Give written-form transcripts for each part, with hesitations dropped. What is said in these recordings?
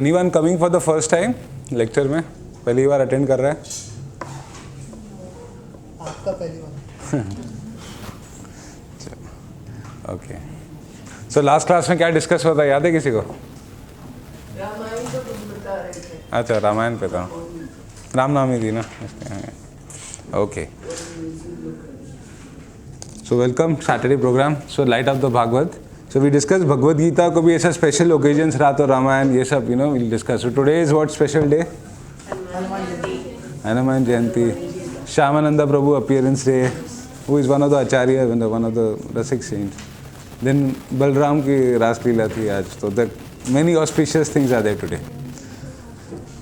Anyone coming for the first time lecture में? पहली बार attend कर रहा है? आपका पहली बार। ओके, सो लास्ट क्लास में क्या डिस्कस हुआ था, याद है किसी को? रामायण तो कुछ बता रहे थे। अच्छा, रामायण पे था, रामनवमी थी ना। Okay, so welcome Saturday programme. So light of the Bhagavat. So we discuss Bhagavad Gita को भी ऐसा स्पेशल ओकेजन्स रहा तो रामायण ये सब will discuss. So today is what special day? Hanuman Jayanti. Shyamananda Prabhu appearance day, who is one of the acharya, one of the rasik saints. Then Balaram की रासलीला थी आज, तो the many auspicious things are there today.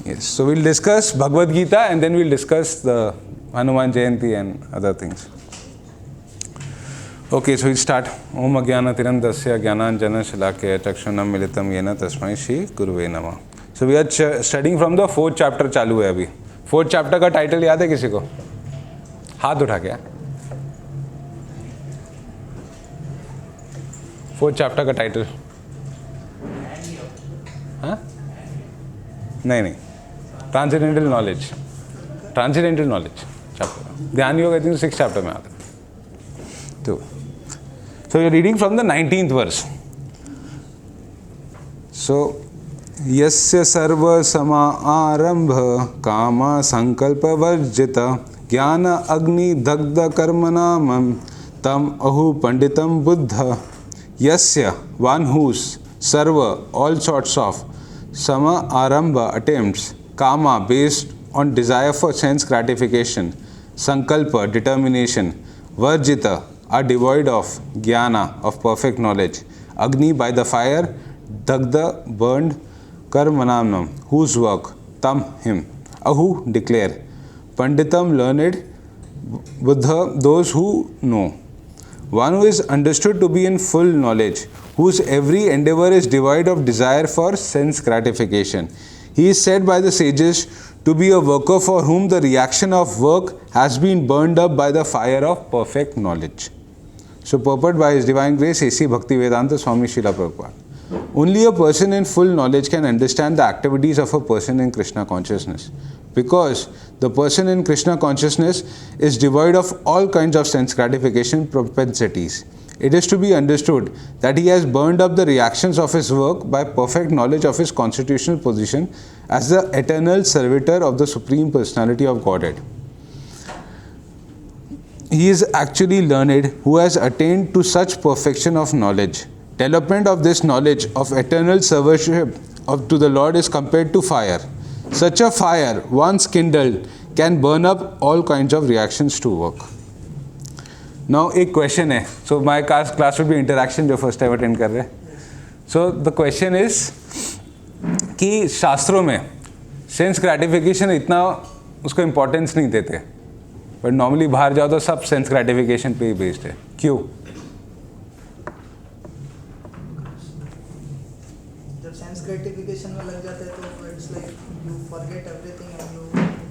Yes, so we'll discuss Bhagavad Gita and then we'll discuss the Hanuman Jayanti and other things. Okay, so we'll start. Om Ajnanatirandasya Jnananjana Shalakaya Chakshunam Militam Yena Tasmai Shri Guruve Namah. So we are studying from the 4th chapter चालू है अभी। 4th chapter का title याद है किसी को? हाथ उठा के। 4th chapter का टाइटल? हाँ? नहीं, transcendental knowledge. Transcendental knowledge chapter. ध्यान योग आई थिंक 6th चैप्टर में आता है। तो so you are reading from the 19th verse. So यस्य सर्व समा आरंभ कामा संकल्प वर्जित ज्ञान अग्नि दग्ध कर्मणाम तम अहु पंडितम बुद्ध यस्य वन हुज सर्व all sorts of sama arambha attempts kama based on desire for sense gratification, sankalpa determination, varjita are devoid of jnana of perfect knowledge, agni by the fire, dagda burned, karmanam whose work, tam him, ahu declare, panditam learned, buddha those who know, one who is understood to be in full knowledge, whose every endeavor is devoid of desire for sense gratification. He is said by the sages to be a worker for whom the reaction of work has been burned up by the fire of perfect knowledge. So purport by His Divine Grace A.C. Bhaktivedanta Swami Srila Prabhupada. Only a person in full knowledge can understand the activities of a person in Krishna consciousness, because the person in Krishna consciousness is devoid of all kinds of sense gratification propensities. It is to be understood that he has burned up the reactions of his work by perfect knowledge of his constitutional position as the eternal servitor of the Supreme Personality of Godhead. He is actually learned who has attained to such perfection of knowledge. Development of this knowledge of eternal servership to the Lord is compared to fire. Such a fire, once kindled, can burn up all kinds of reactions to work. Now एक question है। So my class will be interaction, जो first time attend कर रहे हैं। So the question is कि शास्त्रों में sense gratification इतना उसको इम्पोर्टेंस नहीं देते, बट नॉर्मली बाहर जाओ तो सब सेंस ग्रेटिफिकेशन पे ही बेस्ड है। क्यों? जब सेंस ग्रेटिफिकेशन में लग जाते हैं तो it's like you forget everything and you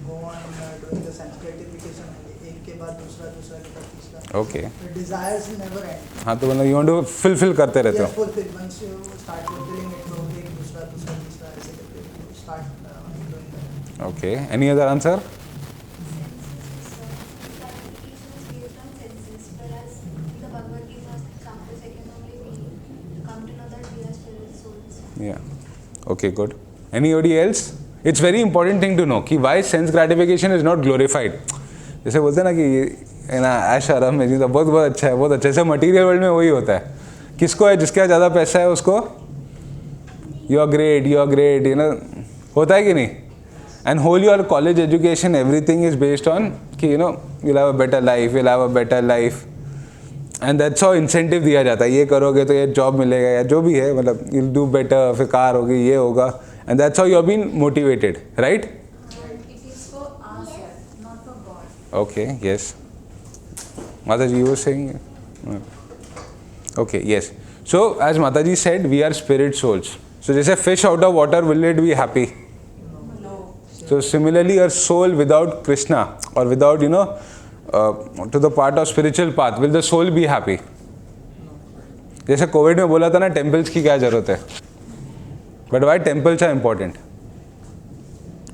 go on doing the sense gratification, एक के बाद दूसरा, दूसरा के बाद तीसरा। Okay, desires never and. हाँ, तो मतलब यू वांट टू फुलफिल करते रहते हो। Fulfil, once you start fulfilling it तो एक दूसरा, दूसरा, तीसरा ऐसे करके you start doing that. Okay, any other answer? Yeah. Okay, good. Anybody else? It's very important thing to know कि why sense gratification is not glorified. जैसे बोलते हैं ना कि ना ऐश आराम में जीना बहुत बहुत अच्छा है, बहुत अच्छा। जैसे मटीरियल वर्ल्ड में वही होता है, किसको है, जिसके ज़्यादा पैसा है उसको you are great, you know, होता है कि नहीं? And whole your college education everything is based on कि you know you'll have a better life, you'll have a better life, and that's how incentive दिया जाता है। ये करोगे तो ये जॉब मिलेगा या जो भी है, मतलब you'll do better, फिर कार होगी, ये होगा, and that's how you have been motivated, right? Okay, yes. Mataji, you were saying? Okay, yes. So, as Mataji said, we are spirit souls. So, जैसे fish out of water, will it be happy? No. So, similarly, a soul without Krishna or without, you know, to the part of spiritual path, will the soul be happy? No. जैसे Covid में बोला था ना, temples की क्या जरूरत है? But why temples are important?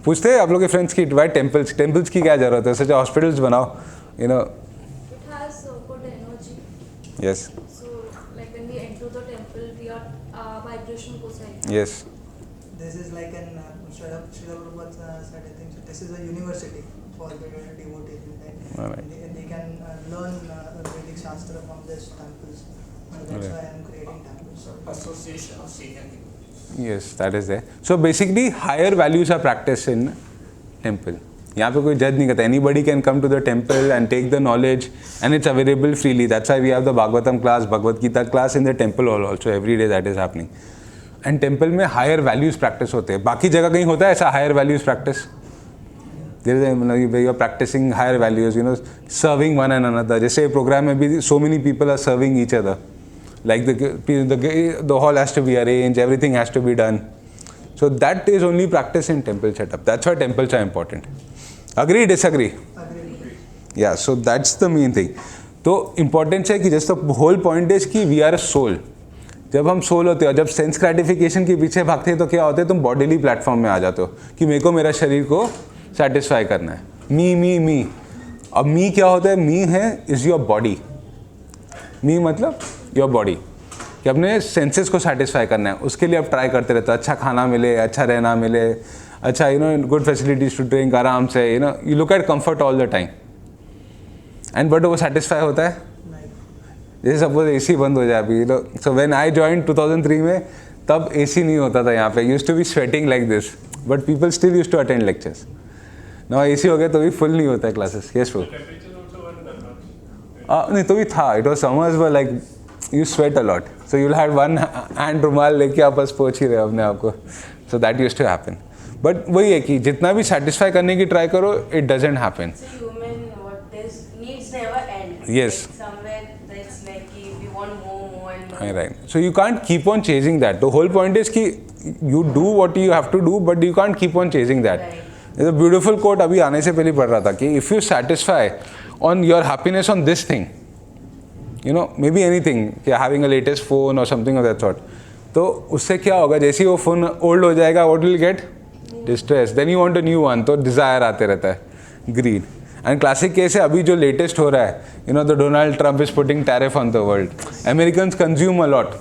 पूछते हैं आप लोग के फ्रेंड्स की वाई टेम्पल्स की क्या जरूरत है? सच हॉस्पिटल्स बनाओ, you know. It has good energy. Yes. So, like when we enter the temple, we are vibration goes like. Yes. This is like an Srila Prabhupada said, I think this is a university for the devotees. Right? Alright. They can learn Vedic Shastra from these temples. That's Alright. why I am creating temples. Association of Sikh people. Yes, that is there. So basically, higher values are practiced in temple. यहाँ पे कोई जज नहीं करता. Anybody can come to the temple and take the knowledge, and it's available freely. That's why we have the Bhagavatam class, Bhagavad Gita class in the temple hall also. Every day that is happening. And temple में higher values practice होते हैं. बाकी जगह कहीं होता है ऐसा higher values practice? There is मतलब you are practicing higher values, you know, serving one and another. जैसे program में भी so many people are serving each other. Like the hall has to be arranged, everything has to be done. So that is only practice in temple setup. That's why temples are important. Agree, disagree? Agree. Yeah, so that's the main thing. तो importance है कि just the whole point is कि we are a soul. जब हम soul होते हो, जब sense gratification के पीछे भागते हैं तो क्या होते हैं, तुम बॉडीली प्लेटफॉर्म में आ जाते हो कि मेरे को मेरा शरीर को सेटिस्फाई करना है. मी. अब मी क्या होता है? मी है इज़ योर बॉडी. मी मतलब योर बॉडी, कि अपने सेंसेस को सेटिस्फाई करना है. उसके लिए आप ट्राई करते रहते हो, अच्छा खाना मिले, अच्छा रहना मिले, अच्छा you know good facilities to drink, आराम से, you know you look at comfort all the time. And but वो सेटिस्फाई होता है? जैसे सपोज एसी बंद हो जाए अभी, सो व्हेन आई जॉइन 2003 में, तब एसी नहीं होता था यहाँ पे. Used to be sweating like this, but people still used to attend lectures. Now AC हो गया तो भी फुल नहीं होता है क्लासेस. Yes bro. नहीं तो भी था, it was summers were like you sweat a lot, so you will have one hand रुमाल लेके आप बस पहुँच ही रहे अपने आप को. So that used to happen. But वही है कि जितना भी सेटिस्फाई करने की ट्राई करो, it doesn't happen. So human what this needs never end. Yes. Like somewhere that's like if you want more and more. Right. So you can't keep on chasing that. The whole point is कि you do what you have to do, but you can't keep on chasing that. Right. There's a beautiful quote अभी आने से पहले पढ़ रहा था कि if you satisfy on your happiness on this thing, you know, maybe anything, कि having a latest phone or something of that sort, तो उससे क्या होगा, जैसे ही वो फ़ोन ओल्ड हो जाएगा, what will you get? Distress. Then you want a new one, तो desire आते रहता है, greed. And classic case है अभी जो latest हो रहा है, you know, the Donald Trump is putting tariff on the world. Americans consume a lot.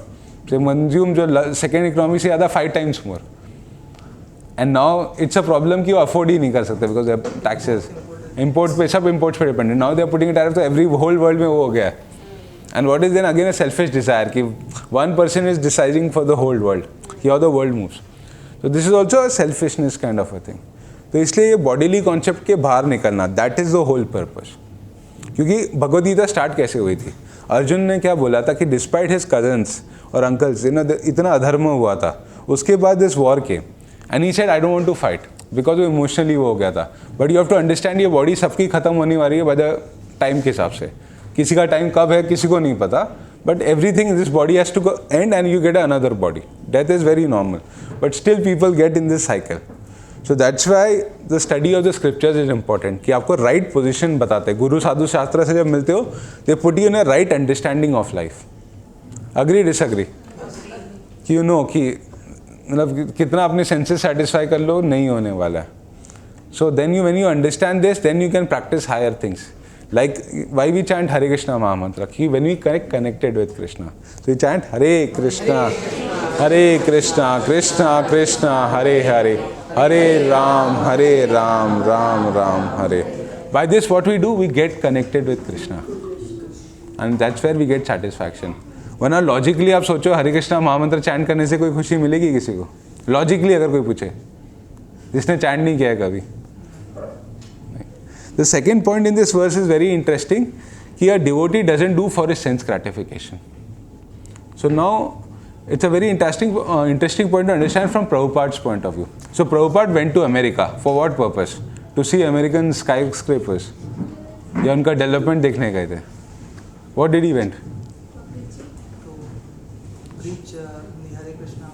They consume जो second economy से ज़्यादा 5 times more. And now it's a problem कि वो afford ही नहीं कर सकते because they have taxes. Import पे सब imports पे dependent. Now they are putting a tariff, तो every whole world में वो हो गया है. And what is then again a selfish desire कि one person is deciding for the whole world, कि how the world moves. So this is also a selfishness kind of a thing. तो इसलिए ये बॉडीली कॉन्सेप्ट के बाहर निकलना, that is the whole purpose. क्योंकि Bhagavad Gita start कैसे हुई थी? अर्जुन ने क्या बोला था कि डिस्पाइट हिज कजन्स और अंकल्स, यू नो, इतना अधर्म हुआ था, उसके बाद दिस वॉर के, and he said I don't want to fight because वो इमोशनली वो हो गया था. But you have to understand ये बॉडी सबकी खत्म होने वाली है बाय द टाइम के हिसाब से. किसी का टाइम कब है किसी को नहीं पता, but everything this body has to end and you get another body. Death is very normal, but still people get in this cycle. So that's why the study of the scriptures is important, कि आपको right position बताते हैं. गुरु साधु शास्त्र से जब मिलते हो, they put you in a right understanding of life. Agree disagree? कि यू नो कि मतलब कितना अपने सेंसेस सेटिस्फाई कर लो, नहीं होने वाला है. So then you when you understand this, then you can practise higher things. Like why we chant Hare Krishna Mahamantra? When we connected with Krishna, so we chant Hare Krishna, Krishna Krishna, Hare Hare, Hare Ram, Ram Ram, Hare. By this, what we do, we get connected with Krishna, and that's where we get satisfaction. वरना logically आप सोचो हरे कृष्णा महामंत्र chant करने से कोई खुशी मिलेगी किसी को? लॉजिकली अगर कोई पूछे जिसने चैंट नहीं किया है कभी. The second point in this verse is very interesting, कि a devotee doesn't do for his sense gratification. So now it's a very interesting point to understand from Prabhupada's point of view. So Prabhupada went to America for what purpose? To see American skyscrapers. या उनका development देखने गए थे. What did he went? To preach the Hare Krishna.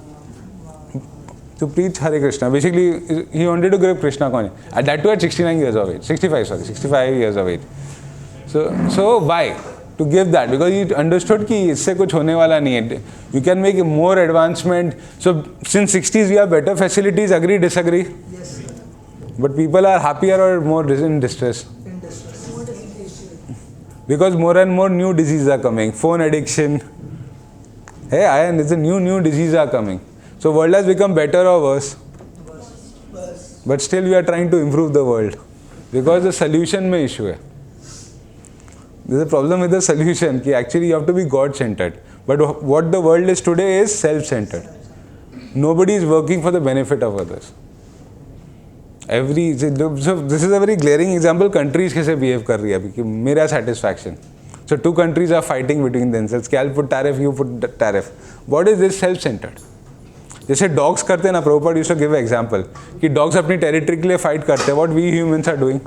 To preach Hare Krishna. Basically, he wanted to grab Krishna consciousness. At that too at 69 years of age. 65 years of age. So why? to give that, because he understood कि इससे कुछ होने वाला नहीं है. You can make more advancement. So since 60s we have better facilities. Agree, disagree? Yes, sir. But people are happier or more in distress? In distress. Because more and more new diseases are coming. Phone addiction. Hey, Ayan, it's a new diseases are coming. So world has become better or worse? बस But still we are trying to improve the world. Because the solution में issue है. There's a problem with the solution. कि actually you have to be God-centered. But what the world is today is self-centered. Nobody is working for the benefit of others. So this is a very glaring example. Countries कैसे behave कर रही है अभी कि मेरा satisfaction. So two countries are fighting between themselves. कि I'll put tariff, you put tariff. What is this self-centered? जैसे dogs करते हैं ना, Prabhupada used to give example कि डॉग्स अपनी टेरिटरी के लिए फाइट करते हैं. What we humans are doing,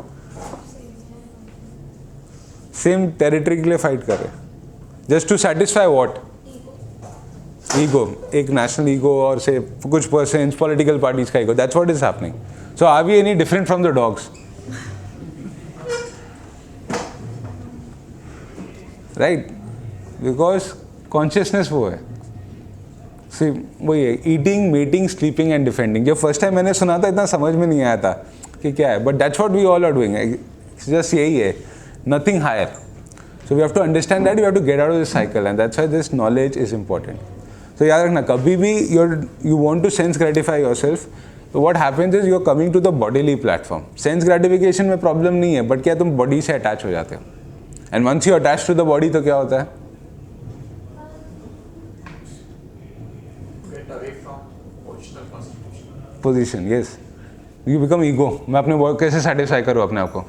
same territory के लिए फाइट कर रहे हैं, just to satisfy what? Ego. एक नेशनल ईगो और से कुछ पर्सन्स पॉलिटिकल पार्टीज का ego. That's what is happening. So are we any different from the dogs? Right, because consciousness वो है. सी वही है, eating, meeting, sleeping and defending. जब फर्स्ट टाइम मैंने सुना था इतना समझ में नहीं आया था कि क्या है, but that's what we all are doing. Just यही है, nothing higher. So we have to understand that, we have to get out of this cycle and that's why this knowledge is important. तो याद रखना, कभी भी you want to sense gratify yourself, तो what happens is you are coming to the bodily platform. Sense gratification में problem नहीं है, but क्या तुम बॉडी से अटैच हो जाते हो. And once you attach to the body तो क्या होता है? Get away from original constitution. Position. Yes, you become ego. मैं अपने वर्क कैसे सेटिस्फाई करूँ अपने आप को,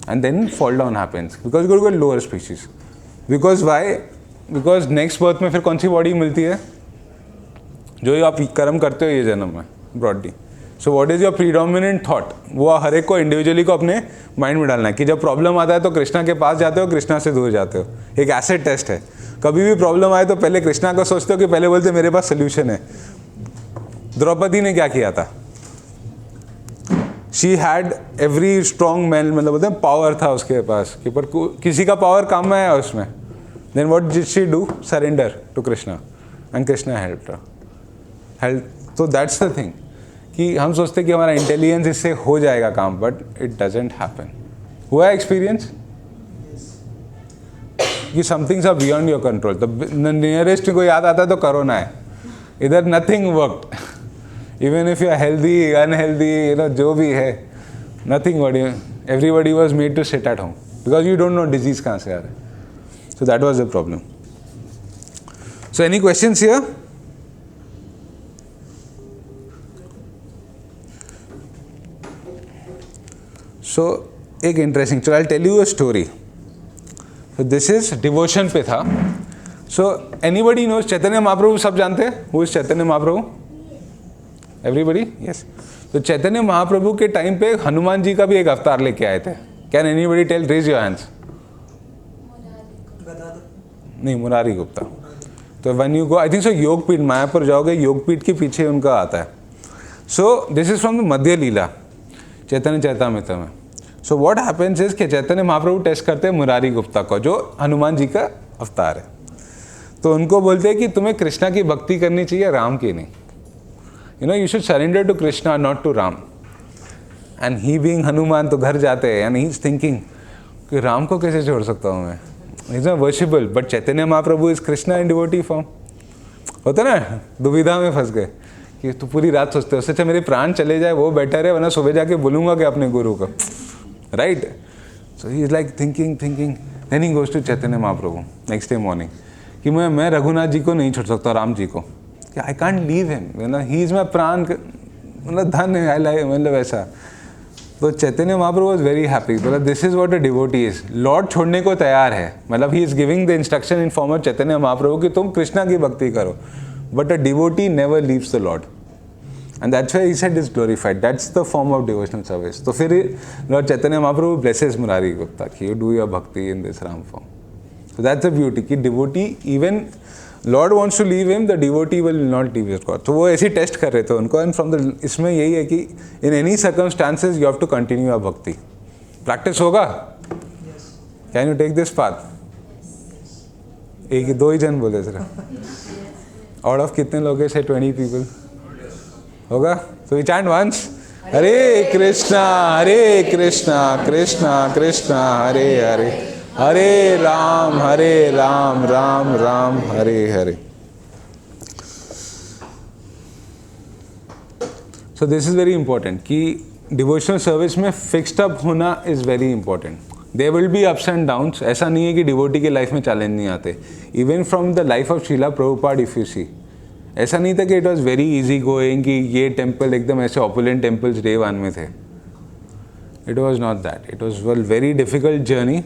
and then fall down happens because you go lower species. Because why? Because next birth में फिर कौन सी बॉडी मिलती है? जो आप कर्म करते हो ये जन्म में broadly. So what is your predominant thought? वो हर एक को इंडिविजुअली को अपने माइंड में डालना है कि जब प्रॉब्लम आता है तो कृष्णा के पास जाते हो, कृष्णा से दूर जाते हो. एक एसिड टेस्ट है. कभी भी प्रॉब्लम आए तो पहले कृष्णा को सोचते हो कि पहले बोलते मेरे पास सोल्यूशन है. द्रौपदी ने क्या किया था? She had every strong man, मतलब बोलते हैं पावर था उसके पास कि पर किसी का पावर काम में आया उसमें. Then what did she do? Surrender to Krishna and Krishna helped her. तो दैट्स द थिंग कि हम सोचते कि हमारा इंटेलिजेंस इससे हो जाएगा काम, बट इट डजंट हैपन. हुआ एक्सपीरियंस कि some things are beyond your control. तो नियरेस्ट को याद आता है तो कोरोना है. इधर nothing worked. Even if you are healthy, unhealthy, you know, जो भी है, nothing. Everybody was made to sit at home because you don't know disease कहाँ से आ रहा है. So that was the problem. So any questions here? So एक interesting, चलो I tell you a story. So this is devotion पे था. So anybody knows Chaitanya Mahaprabhu? सब जानते हैं who is Chaitanya Mahaprabhu? Everybody? Yes. तो चैतन्य महाप्रभु के टाइम पे हनुमान जी का भी एक अवतार लेके आए थे. Can anybody tell? Raise your hands. नहीं, मुरारी गुप्ता. तो when you go, I think so, Yogpeeth, Mayapur जाओगे, योगपीठ के पीछे उनका आता है. So this is from the मध्य लीला, चैतन्य चैतामृत में. सो व्हाट हैपेंस इज कि चैतन्य महाप्रभु टेस्ट करते हैं मुरारी गुप्ता को, जो हनुमान जी का अवतार है. तो उनको बोलते हैं कि तुम्हें कृष्णा की भक्ति करनी चाहिए, राम की नहीं. You know, you should surrender to Krishna, not to Ram. And he being Hanuman तो घर जाते हैं एंड ही इज थिंकिंग कि राम को कैसे छोड़ सकता हूँ मैं, is not worshipable. But Chaitanya Mahaprabhu is Krishna in devotee form. होता ना, दुविधा में फंस गए कि तू पूरी रात सोचते हो उससे अच्छा मेरे प्राण चले जाए वो बेटर है, वरना सुबह जाके बोलूँगा कि अपने गुरु को. Right? So he is like thinking. Then he goes to Chaitanya Mahaprabhu next day morning कि मैं रघुनाथ जी को नहीं छोड़ सकता, राम जी को, कि I can't leave him, he is my प्राण, मतलब धन है, मतलब ऐसा. तो Chaitanya Mahaprabhu was very happy. मतलब this is what a devotee is. Lord छोड़ने को तैयार है, मतलब he is giving the instruction in form of Chaitanya Mahaprabhu कि तुम कृष्णा की भक्ति करो. But a devotee never leaves the Lord. And that's why he said is glorified. That's the form of devotional service. तो फिर Lord Chaitanya Mahaprabhu blesses Murari Gupta कि you do your bhakti in this Ram form. So that's the beauty कि devotee, even Lord wants to leave him, the devotee will not leave his God. तो वो ऐसी test कर रहे थे उनको. And from the इसमें यही है कि in any circumstances you have to continue your bhakti. Practice होगा? Can you take this path? एक ही 2 ही जन बोले सिर्फ। आउट ऑफ कितने लोग हैं? से 20 पीपल होगा। तो we chant once, Hare Krishna Krishna Krishna Hare Hare, Hare Ram Ram Ram Hare Hare. So this is very important कि डिवोशनल सर्विस में फिक्स्ड अप होना is very important. There will be ups and downs. ऐसा नहीं है कि डिवोटी के लाइफ में चैलेंज नहीं आते। Even from the life of Srila Prabhupada if you see, ऐसा नहीं था कि it was very easy going कि ये टेम्पल एकदम ऐसे ऑपुलेंट टेम्पल्स डे 1 में थे। It was not that. It was well very difficult journey,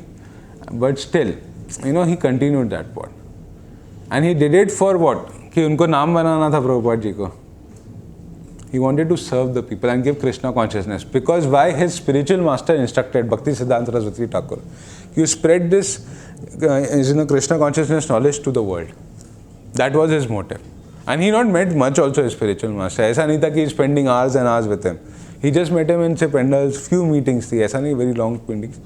but still you know he continued that pot and he did it for what, कि उनको नाम बनाना था प्रभुपाद जी को। He wanted to serve the people and give Krishna consciousness, because why? His spiritual master instructed Bhakti Siddhanta Saraswati Thakur, you spread this Krishna consciousness knowledge to the world. That was his motive, and he not met much also his spiritual master. ऐसा नहीं था कि he's spending hours and hours with him. He just met him in say pendals, few meetings थी, ऐसा नहीं very long meetings,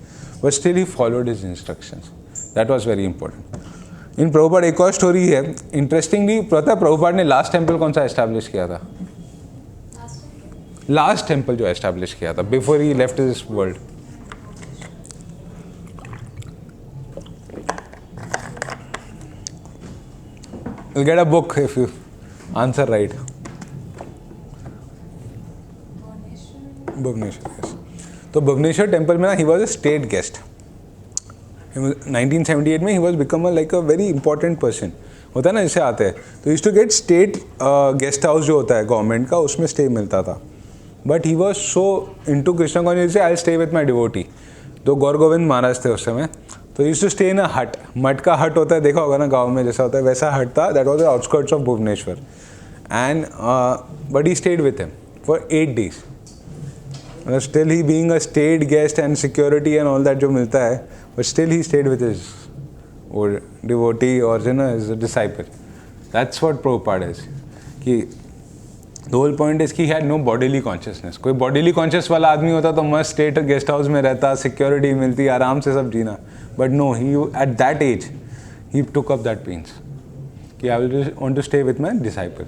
but still he followed his instructions. That was very important. In Prabhupada एक और story है interestingly, पता है प्रभुपाद ने last temple कौन सा एस्टैब्लिश किया था? लास्ट टेम्पल जो एस्टैब्लिश किया था before he left this world. You'll get a book if you answer right. Bhubaneswar, yes. तो भुवनेश्वर टेम्पल में ना he was a state guest. 1978 में he was become like a very important person. होता है ना, जैसे आते हैं तो used to get state guest house जो होता है गवर्नमेंट का, उसमें स्टे मिलता था। But he was so into Krishna consciousness, I stay with my devotee. तो गौर गोविंद महाराज थे उस समय, तो यूज्ड टू स्टे इन अ हट। मठ का हट होता है, देखा होगा ना गांव में जैसा होता है, वैसा हट था। That was the outskirts of Bhubaneswar and but he stayed with him for 8 days। मतलब still he being a state guest and security and all that जो मिलता है, but still he stayed with his और devotee और जो ना is disciple. That's what Prabhupada is, कि the whole point is that he had no bodily consciousness. कोई bodily conscious वाला आदमी होता तो मस्त स्टेट गेस्ट हाउस में रहता, सिक्योरिटी मिलती, आराम से सब जीना। But no, he at that age he took up that pains कि I will want to stay with my disciple.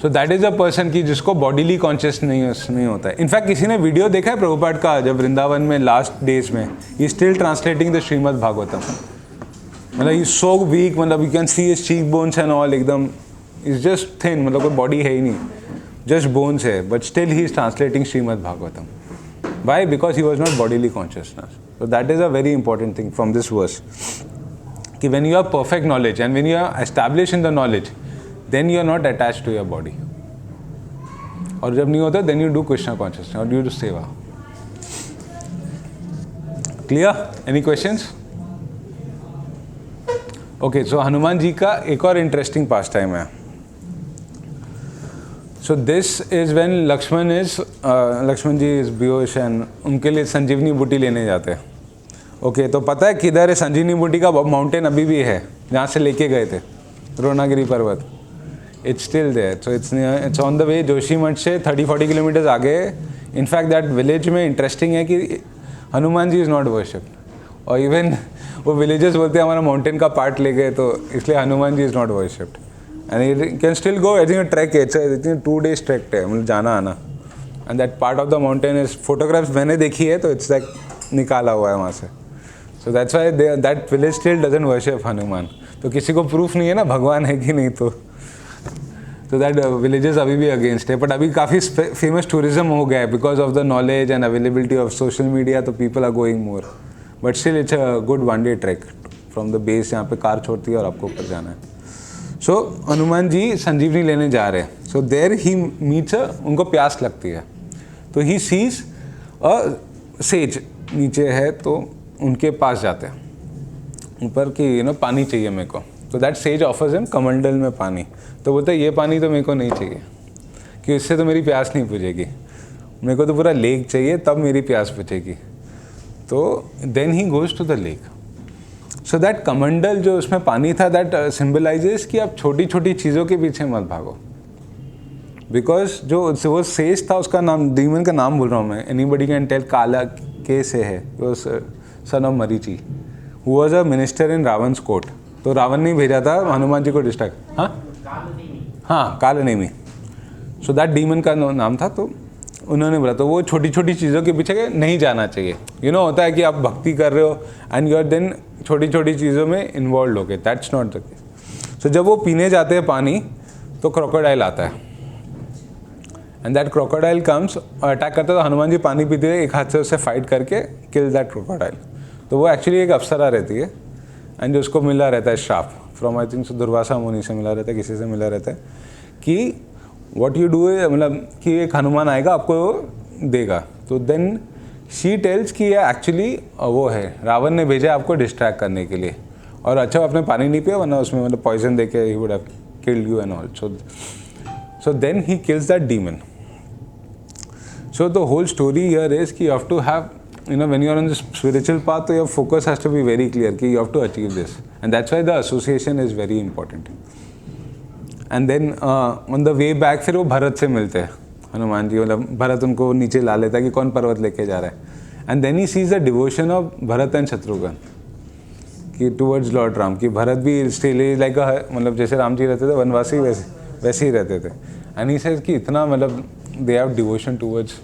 So that is a person की जिसको बॉडीली कॉन्शियस नहीं होता है। इनफैक्ट किसी ने वीडियो देखा है प्रभुपाद का जब वृंदावन में लास्ट डेज में, he still translating the Shrimad Bhagavatam. मतलब ही सो वीक, मतलब you can see his cheek bones and all, एकदम इज जस्ट थिन, मतलब कोई बॉडी है ही नहीं, जस्ट बोन्स है, but still he is translating Shrimad Bhagavatam. Why? Because he was not bodily consciousness. So that is a very important thing from this verse, कि when you have perfect knowledge and when you are established in the knowledge, then you are not attached to your body. और जब नहीं होता then you do Krishna consciousness or you do seva. Clear? Any questions? Okay, so Hanuman ji का एक और interesting pastime है। So this is when Lakshman ji is बेहोश and उनके लिए संजीवनी बूटी लेने जाते हैं। ओके, तो पता है किधर है संजीवनी बूटी का माउंटेन? अभी भी है जहाँ से लेके गए थे, द्रोणागिरी पर्वत। It's still there. So it's on the way. Joshimath से 30-40 किलोमीटर्स आगे। इनफैक्ट दैट विलेज में इंटरेस्टिंग है कि Hanuman ji is not worshipped, और इवन वो विलेजेस बोलते हैं हमारा माउंटेन का पार्ट ले गए, तो इसलिए Hanuman ji is not worshipped. And you can still go. I think track है, इट्स 2 days ट्रैक है, मतलब जाना आना। And that part of the mountain is, photographs मैंने देखी है तो इट्स लाइक निकाला हुआ है वहाँ से। सो that's Y that village still doesn't worship Hanuman. तो किसी को प्रूफ नहीं है ना भगवान है कि नहीं, तो दैट विलेजेस अभी भी अगेंस्ट है। बट अभी काफ़ी फेमस टूरिज्म हो गया है because of the knowledge and availability of social media, तो people are going more. But still it's a good 1 day track from the base, यहाँ पे कार छोड़ती है और आपको ऊपर जाना है। सो हनुमान जी संजीवनी लेने जा रहे हैं। सो देयर ही मीट्स, उनको प्यास लगती है, तो ही सीज अ सेज नीचे है, तो उनके पास जाते हैं ऊपर कि पानी चाहिए मेरे को। तो दैट सेज ऑफर्स हिम कमंडल में पानी। तो बोलता है ये पानी तो मेरे को नहीं चाहिए, कि इससे तो मेरी प्यास नहीं बुझेगी, मेरे को तो पूरा लेक चाहिए, तब मेरी प्यास बुझेगी। तो then he goes to the lake. So that kamandal जो उसमें पानी था, दैट सिम्बलाइजेस कि आप छोटी छोटी चीज़ों के पीछे मत भागो। बिकॉज जो वो सेज था, उसका नाम, डीमन का नाम बोल रहा हूँ मैं, एनीबडी कैन टेल, काला के से है, son of Marichi, who was a minister in Ravan's court. तो रावण ने भेजा था हनुमान जी को डिस्ट्रैक्ट. हाँ, कालनेमी. सो दैट डीमन का नाम था. तो उन्होंने बोला, तो वो छोटी छोटी चीज़ों के पीछे नहीं जाना चाहिए. होता है कि आप भक्ति कर रहे हो एंड यू आर देन छोटी छोटी चीज़ों में इन्वॉल्व हो गए. That's not the case. So जब वो पीने जाते हैं पानी तो क्रोकोडाइल आता है एंड दैट क्रोकोडाइल कम्स और अटैक करता है. तो हनुमान जी पानी पीते हुए एक हाथ से उससे फाइट करके किल दैट क्रोकोडाइल. तो वो एक्चुअली एक अप्सरा रहती है एंड जो उसको मिला रहता है श्राप फ्रॉम आई थिंक दुर्वासा मुनि से मिला रहता है, किसी से मिला रहता है कि व्हाट यू डू है, मतलब कि एक हनुमान आएगा आपको देगा. तो देन शी टेल्स कि ये एक्चुअली वो है रावण ने भेजा आपको डिस्ट्रैक्ट करने के लिए. और अच्छा आपने पानी नहीं पिया वरना उसमें मतलब पॉइजन दे के ही would have killed you and all. So then he kills that demon. So the whole story here is कि you have to have when you are on the spiritual path, your focus has to be very clear कि you have to achieve this, and that's why the association is very important. And then on the way back फिर वो भरत से मिलते हैं हनुमान जी. मतलब भरत उनको नीचे ला लेता है कि कौन पर्वत लेके जा रहा है. And then he sees the devotion of Bharat and Shatrughna कि टुवर्ड्स लॉर्ड राम, कि भरत भी स्टिल इज लाइक मतलब जैसे राम जी रहते थे वनवासी वैसे ही रहते थे. एंड ही सेज कि इतना मतलब they have devotion towards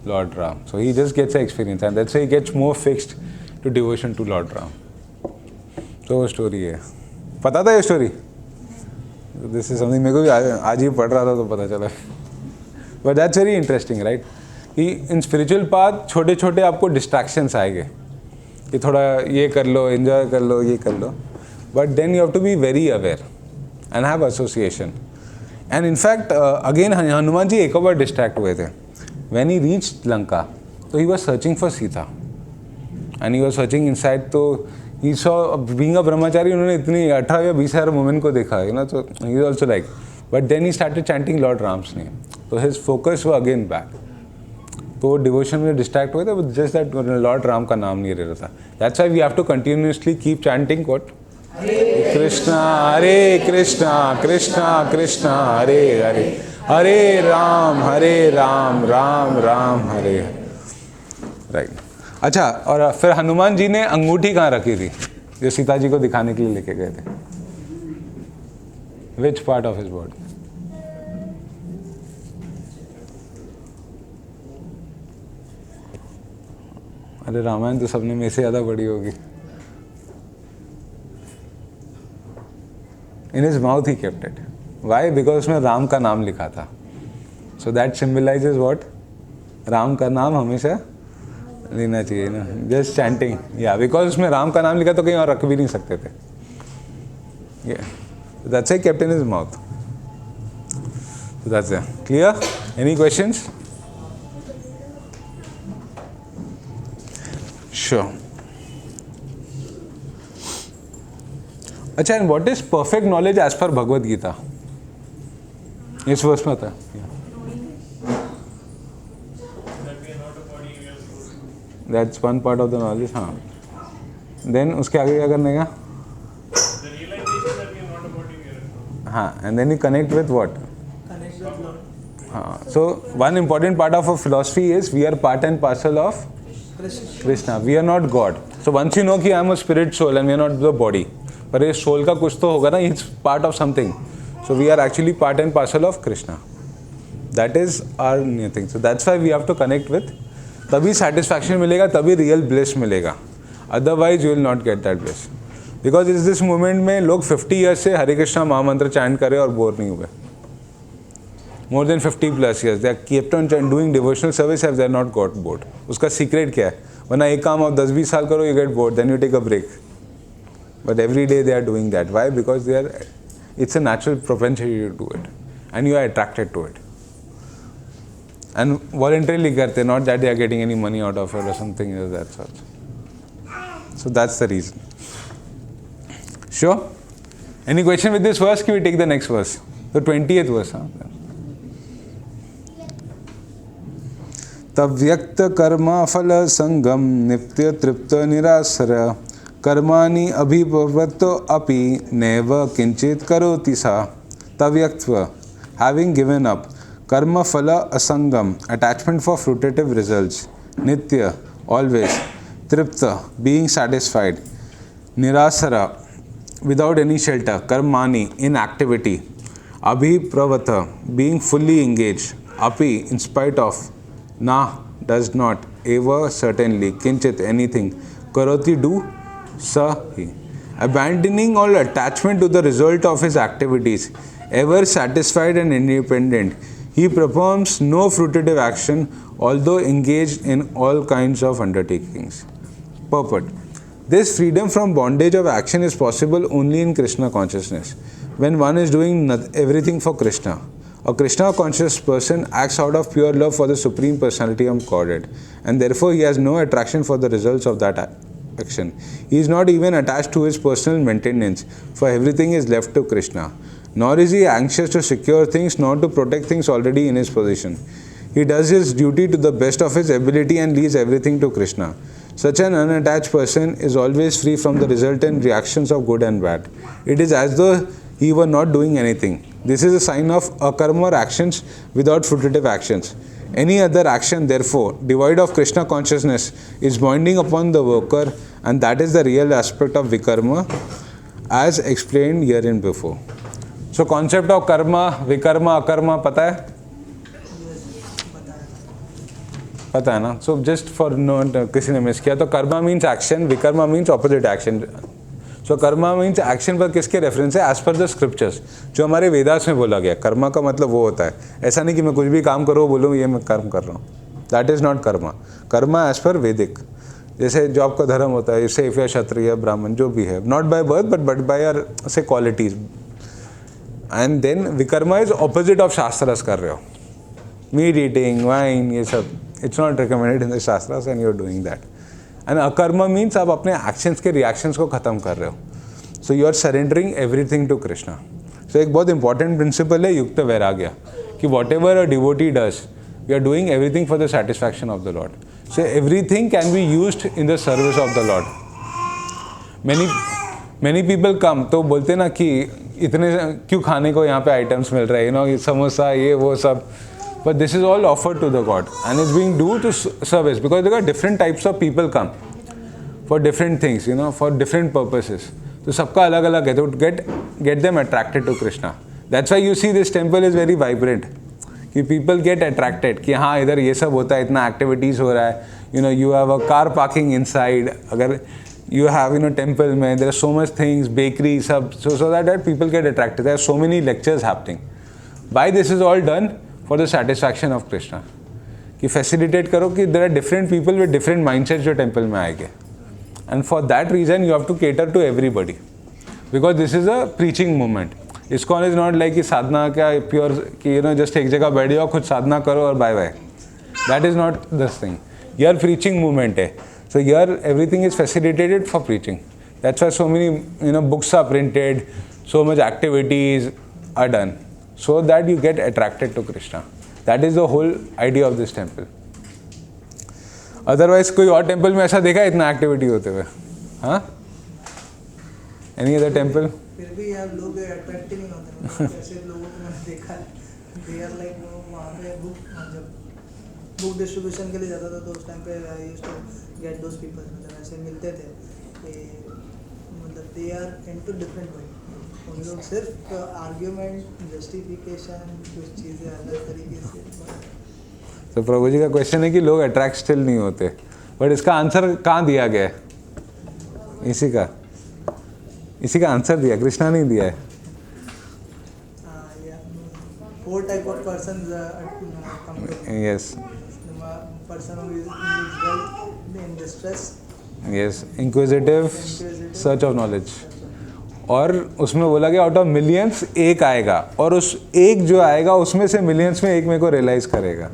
Lord Ram. So he just gets the experience and that's why he gets more fixed to devotion to Lord Ram. तो वो स्टोरी है. पता था ये स्टोरी? This is something मेरे को भी आज ही पढ़ रहा था तो पता चला. But that's very interesting, right? कि in spiritual path छोटे छोटे आपको distractions आएंगे कि थोड़ा ये कर लो, enjoy कर लो, ये कर लो. But then you have to be very aware and have association. And in fact again Hanuman ji एक और बार distract हुए थे. When he reached Lanka, so he was searching for Sita, and he was searching inside. तो he saw, being a brahmachari, उन्होंने इतनी 18 या 20 हज़ार women को देखा है ना. तो he was also like, but then he started chanting Lord Ram's name. So his focus was again back. तो devotion में distract हुए थे, but just that Lord Ram का नाम नहीं ले रहा था. That's why we have to continuously keep chanting what? Krishna, Hare Krishna, Krishna Krishna, Hare Hare. Hare Ram Ram Ram Hare. Right. अच्छा, और फिर हनुमान जी ने अंगूठी कहाँ रखी थी जो सीता जी को दिखाने के लिए लेके गए थे? Which part of his body? अरे रामायण तो सबने में से ज़्यादा बड़ी होगी. In his mouth he kept it. Why? Because उसमें राम का नाम लिखा था. So that symbolises what? Ram का नाम हमेशा लेना चाहिए ना. Just chanting. या बिकॉज उसमें राम का नाम लिखा तो कहीं और रख भी नहीं सकते थे. That's why kept in his mouth. That's clear? Any questions? Sure. अच्छा, and what is perfect knowledge as per Bhagavad Gita? इस वर्ष में आता है. That's one part of the knowledge. हाँ. देन उसके आगे क्या करने का? हाँ. And then you connect with what? हाँ. So one important part of a philosophy is we are part and parcel of Krishna. We are not God. So once you know कि I am a spirit soul and we are not the body, पर ये soul का कुछ तो होगा ना. It's part of something. So we are actually part and parcel of Krishna. That is our new thing. So that's why we have to connect with. तभी satisfaction मिलेगा, तभी real bliss मिलेगा. Otherwise you will not get that bliss. Because इस this moment में लोग 50 years से हरे कृष्णा महामंत्र chant कर रहे और बोर नहीं हुए. More than 50 plus years they kept on doing devotional service as they are not got bored. उसका secret क्या है? वरना एक काम आप 10-20 साल करो, you get bored, then you take a break. But every day they are doing that. Why? Because they are. It's a natural propensity to do it, and you are attracted to it. And voluntarily करते, not that they are getting any money out of it or something of that sort. So that's the reason. Sure? Any question with this verse? Can we take the next verse? The 20th verse. तव्यक्त Karma फल संगम नित्य तृप्त निरासर कर्माणि अभिप्रवृत्तो अपि नैव किंचित करोति सा. तव्यक्त्व, having given up. Karma phala asangam, attachment for fruitative results. Nitya, always. Tripta, being satisfied. Nirasara, without any shelter. Karmani, in activity. Abhipravata, being fully engaged. Api, in spite of. Na, does not. Eva, certainly. Kinchit, anything. Karoti, do. Sa, he. Abandoning all attachment to the result of his activities. Ever satisfied and independent. He performs no fruitive action, although engaged in all kinds of undertakings. Purport. This freedom from bondage of action is possible only in Krishna consciousness, when one is doing everything for Krishna. A Krishna conscious person acts out of pure love for the Supreme Personality of Godhead, and therefore he has no attraction for the results of that action. He is not even attached to his personal maintenance, for everything is left to Krishna. Nor is he anxious to secure things, nor to protect things already in his possession. He does his duty to the best of his ability and leaves everything to Krishna. Such an unattached person is always free from the resultant reactions of good and bad. It is as though he were not doing anything. This is a sign of akarma actions without fruitive actions. Any other action, therefore, devoid of Krishna consciousness, is binding upon the worker, and that is the real aspect of vikarma, as explained herein before. So concept of karma, vikarma, akarma, पता है? पता है ना? So just for note, किसी ने miss किया तो Karma means action, vikarma means opposite action. So Karma means action पर किसके रेफरेंस है? As per the scriptures, जो हमारे वेदास में बोला गया. कर्मा का मतलब वो होता है. ऐसा नहीं कि मैं कुछ भी काम करो बोलूँ ये मैं कर्म कर रहा हूँ. That is not Karma. Karma as per Vedic. जैसे जो आपका धर्म होता है, जैसे if you are क्षत्रिय, ब्राह्मण, जो भी है, not by birth but by your say qualities. And then vikarma is opposite of shastras कर रहे हो. Meat eating, wine, ये सब. It's not recommended in the shastras and you're doing that. And akarma means आप अपने actions के reactions को ख़त्म कर रहे हो. So you are surrendering everything to Krishna. So एक बहुत important principle है युक्त वैराग्य कि whatever a devotee does, we are doing everything for the satisfaction of the Lord. So everything can be used in the service of the Lord. Many people come तो बोलते ना कि इतने क्यों खाने को यहाँ पे आइटम्स मिल रहे हैं, ये समोसा ये वो सब. But this is all offered to the God and it's being due to service because there are different types of people come for different things, for different purposes. So सबका अलग अलग है, to get them attracted to Krishna. That's why you see this temple is very vibrant. कि people get attracted कि हाँ इधर ये सब होता है, इतना activities हो रहा है. You have a car parking inside. अगर you have temple में there are so much things, bakery सब, so that people get attracted. There are so many lectures happening. Why this is all done? For the satisfaction of Krishna. कि facilitate करो कि there are different people with different mindsets जो temple में आएंगे. And for that reason you have to cater to everybody. Because this is a preaching movement. ISKCON is not like कि साधना क्या pure कि just एक जगह बैठ जाओ खुद साधना करो और bye bye. That is not this thing. Here preaching movement है. So here everything is facilitated for preaching. That's why so many books are printed, so much activities are done. So that you get attracted to Krishna. That is the whole idea of this temple. Otherwise कोई और temple में ऐसा देखा है इतना activity होते हुए? हाँ? Any other temple? फिर भी यार लोग attract नहीं होते. ऐसे लोगों को मैंने देखा है. They are like वहाँ पे book distribution के लिए जाता था तो उस टाइम पे I used to get those people. मतलब ऐसे मिलते थे कि मतलब they are into different way. उन लोग सिर्फ आर्ग्यूमेंट जस्टिफिकेशन कुछ चीज़ें अलग तरीके से. तो प्रभु जी का क्वेश्चन है कि लोग अट्रैक्ट स्टिल नहीं होते, बट इसका आंसर कहाँ दिया गया है? इसी का आंसर दिया, कृष्णा नहीं दिया है. 4 type of persons come to. Yes. Person who is well in distress. Yes, inquisitive, search of knowledge. और उसमें बोला गया आउट ऑफ मिलियंस एक आएगा और उस एक जो आएगा उसमें से मिलियंस में एक मेरे को रियलाइज करेगा.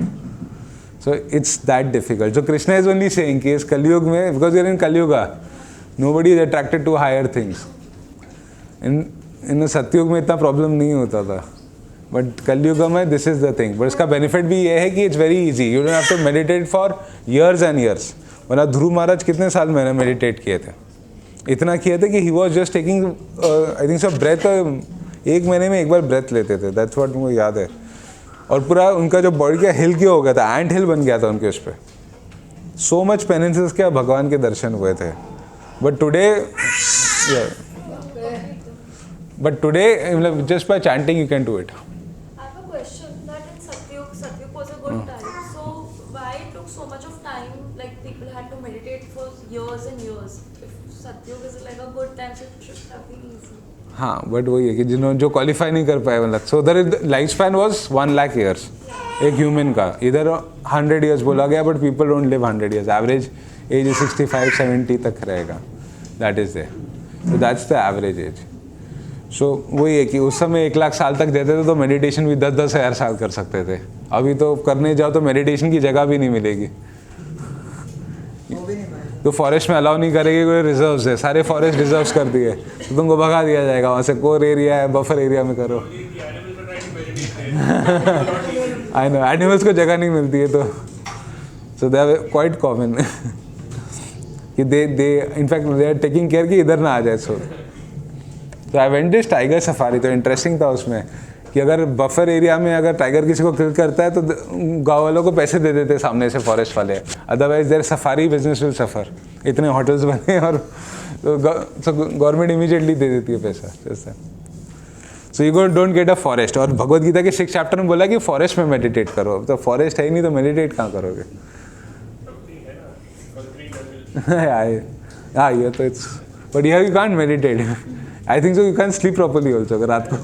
So it's that difficult. जो कृष्णा इज ओनली सेइंग कि इस कलयुग में because you're in Kalyuga nobody is attracted to higher things. In Satyug में इतना प्रॉब्लम नहीं होता था, बट कलयुग में this is the thing. But इसका बेनिफिट भी ये है कि it's very easy. You don't have to meditate for years and years. मतलब ध्रुव महाराज कितने साल मैंने मेडिटेट किए थे? इतना किया था कि he was just taking I think सब ब्रेथ 1 महीने में एक बार ब्रेथ लेते थे. दैट्स व्हाट मुझे याद है. और पूरा उनका जो बॉडी का हिल क्यों हो गया था, एंट हिल बन गया था उनके उस पर. सो मच पेनेंसेस के भगवान के दर्शन हुए थे. बट टुडे मतलब just by chanting you can do it. I have a question that in Satyug was a good time. So why it took so much of time? Like people had to meditate for years and years. If Satyug is like a good time, so it should have been easy. हाँ, but वही है कि जिन्होंने जो qualify नहीं कर पाए मतलब. सो उधर life span was 1 lakh years एक ह्यूमन का. इधर 100 ईयर्स बोला गया but people don't live 100 years. Average age 65-70 तक रहेगा. That is there. So that's the average age. So वही है कि उस समय 1 लाख साल तक देते थे तो मेडिटेशन भी 10-10 हज़ार साल कर सकते थे. अभी तो करने जाओ तो मेडिटेशन की जगह भी नहीं मिलेगी. वो भी नहीं पाएगा. तो फॉरेस्ट में अलाउ नहीं करेगी. कोई रिजर्व्स है, सारे फॉरेस्ट रिजर्व्स कर दिए तो तुमको भगा दिया जाएगा वहाँ से. कोर एरिया है, बफर एरिया में करो. आई नो एनिमल्स को जगह नहीं मिलती है तो so they are quite common कि they in fact they are taking care कि इधर ना आ जाए. तो I went this tiger safari. तो इंटरेस्टिंग था उसमें कि अगर बफर एरिया में अगर टाइगर किसी को किल करता है तो गाँव वालों को पैसे दे देते सामने से फॉरेस्ट वाले. Otherwise there safari business will suffer. इतने होटल्स बने और तो गवर्नमेंट इमीडिएटली दे देती है पैसा. जैसा so you don't get a forest. और भगवद गीता के 6th चैप्टर में बोला कि फॉरेस्ट में मेडिटेट करो. तो फॉरेस्ट है ही नहीं तो मेडिटेट कहाँ करोगे. हाँ ये तो it's but here you can't meditate. I think so you can sleep properly also अगर रात को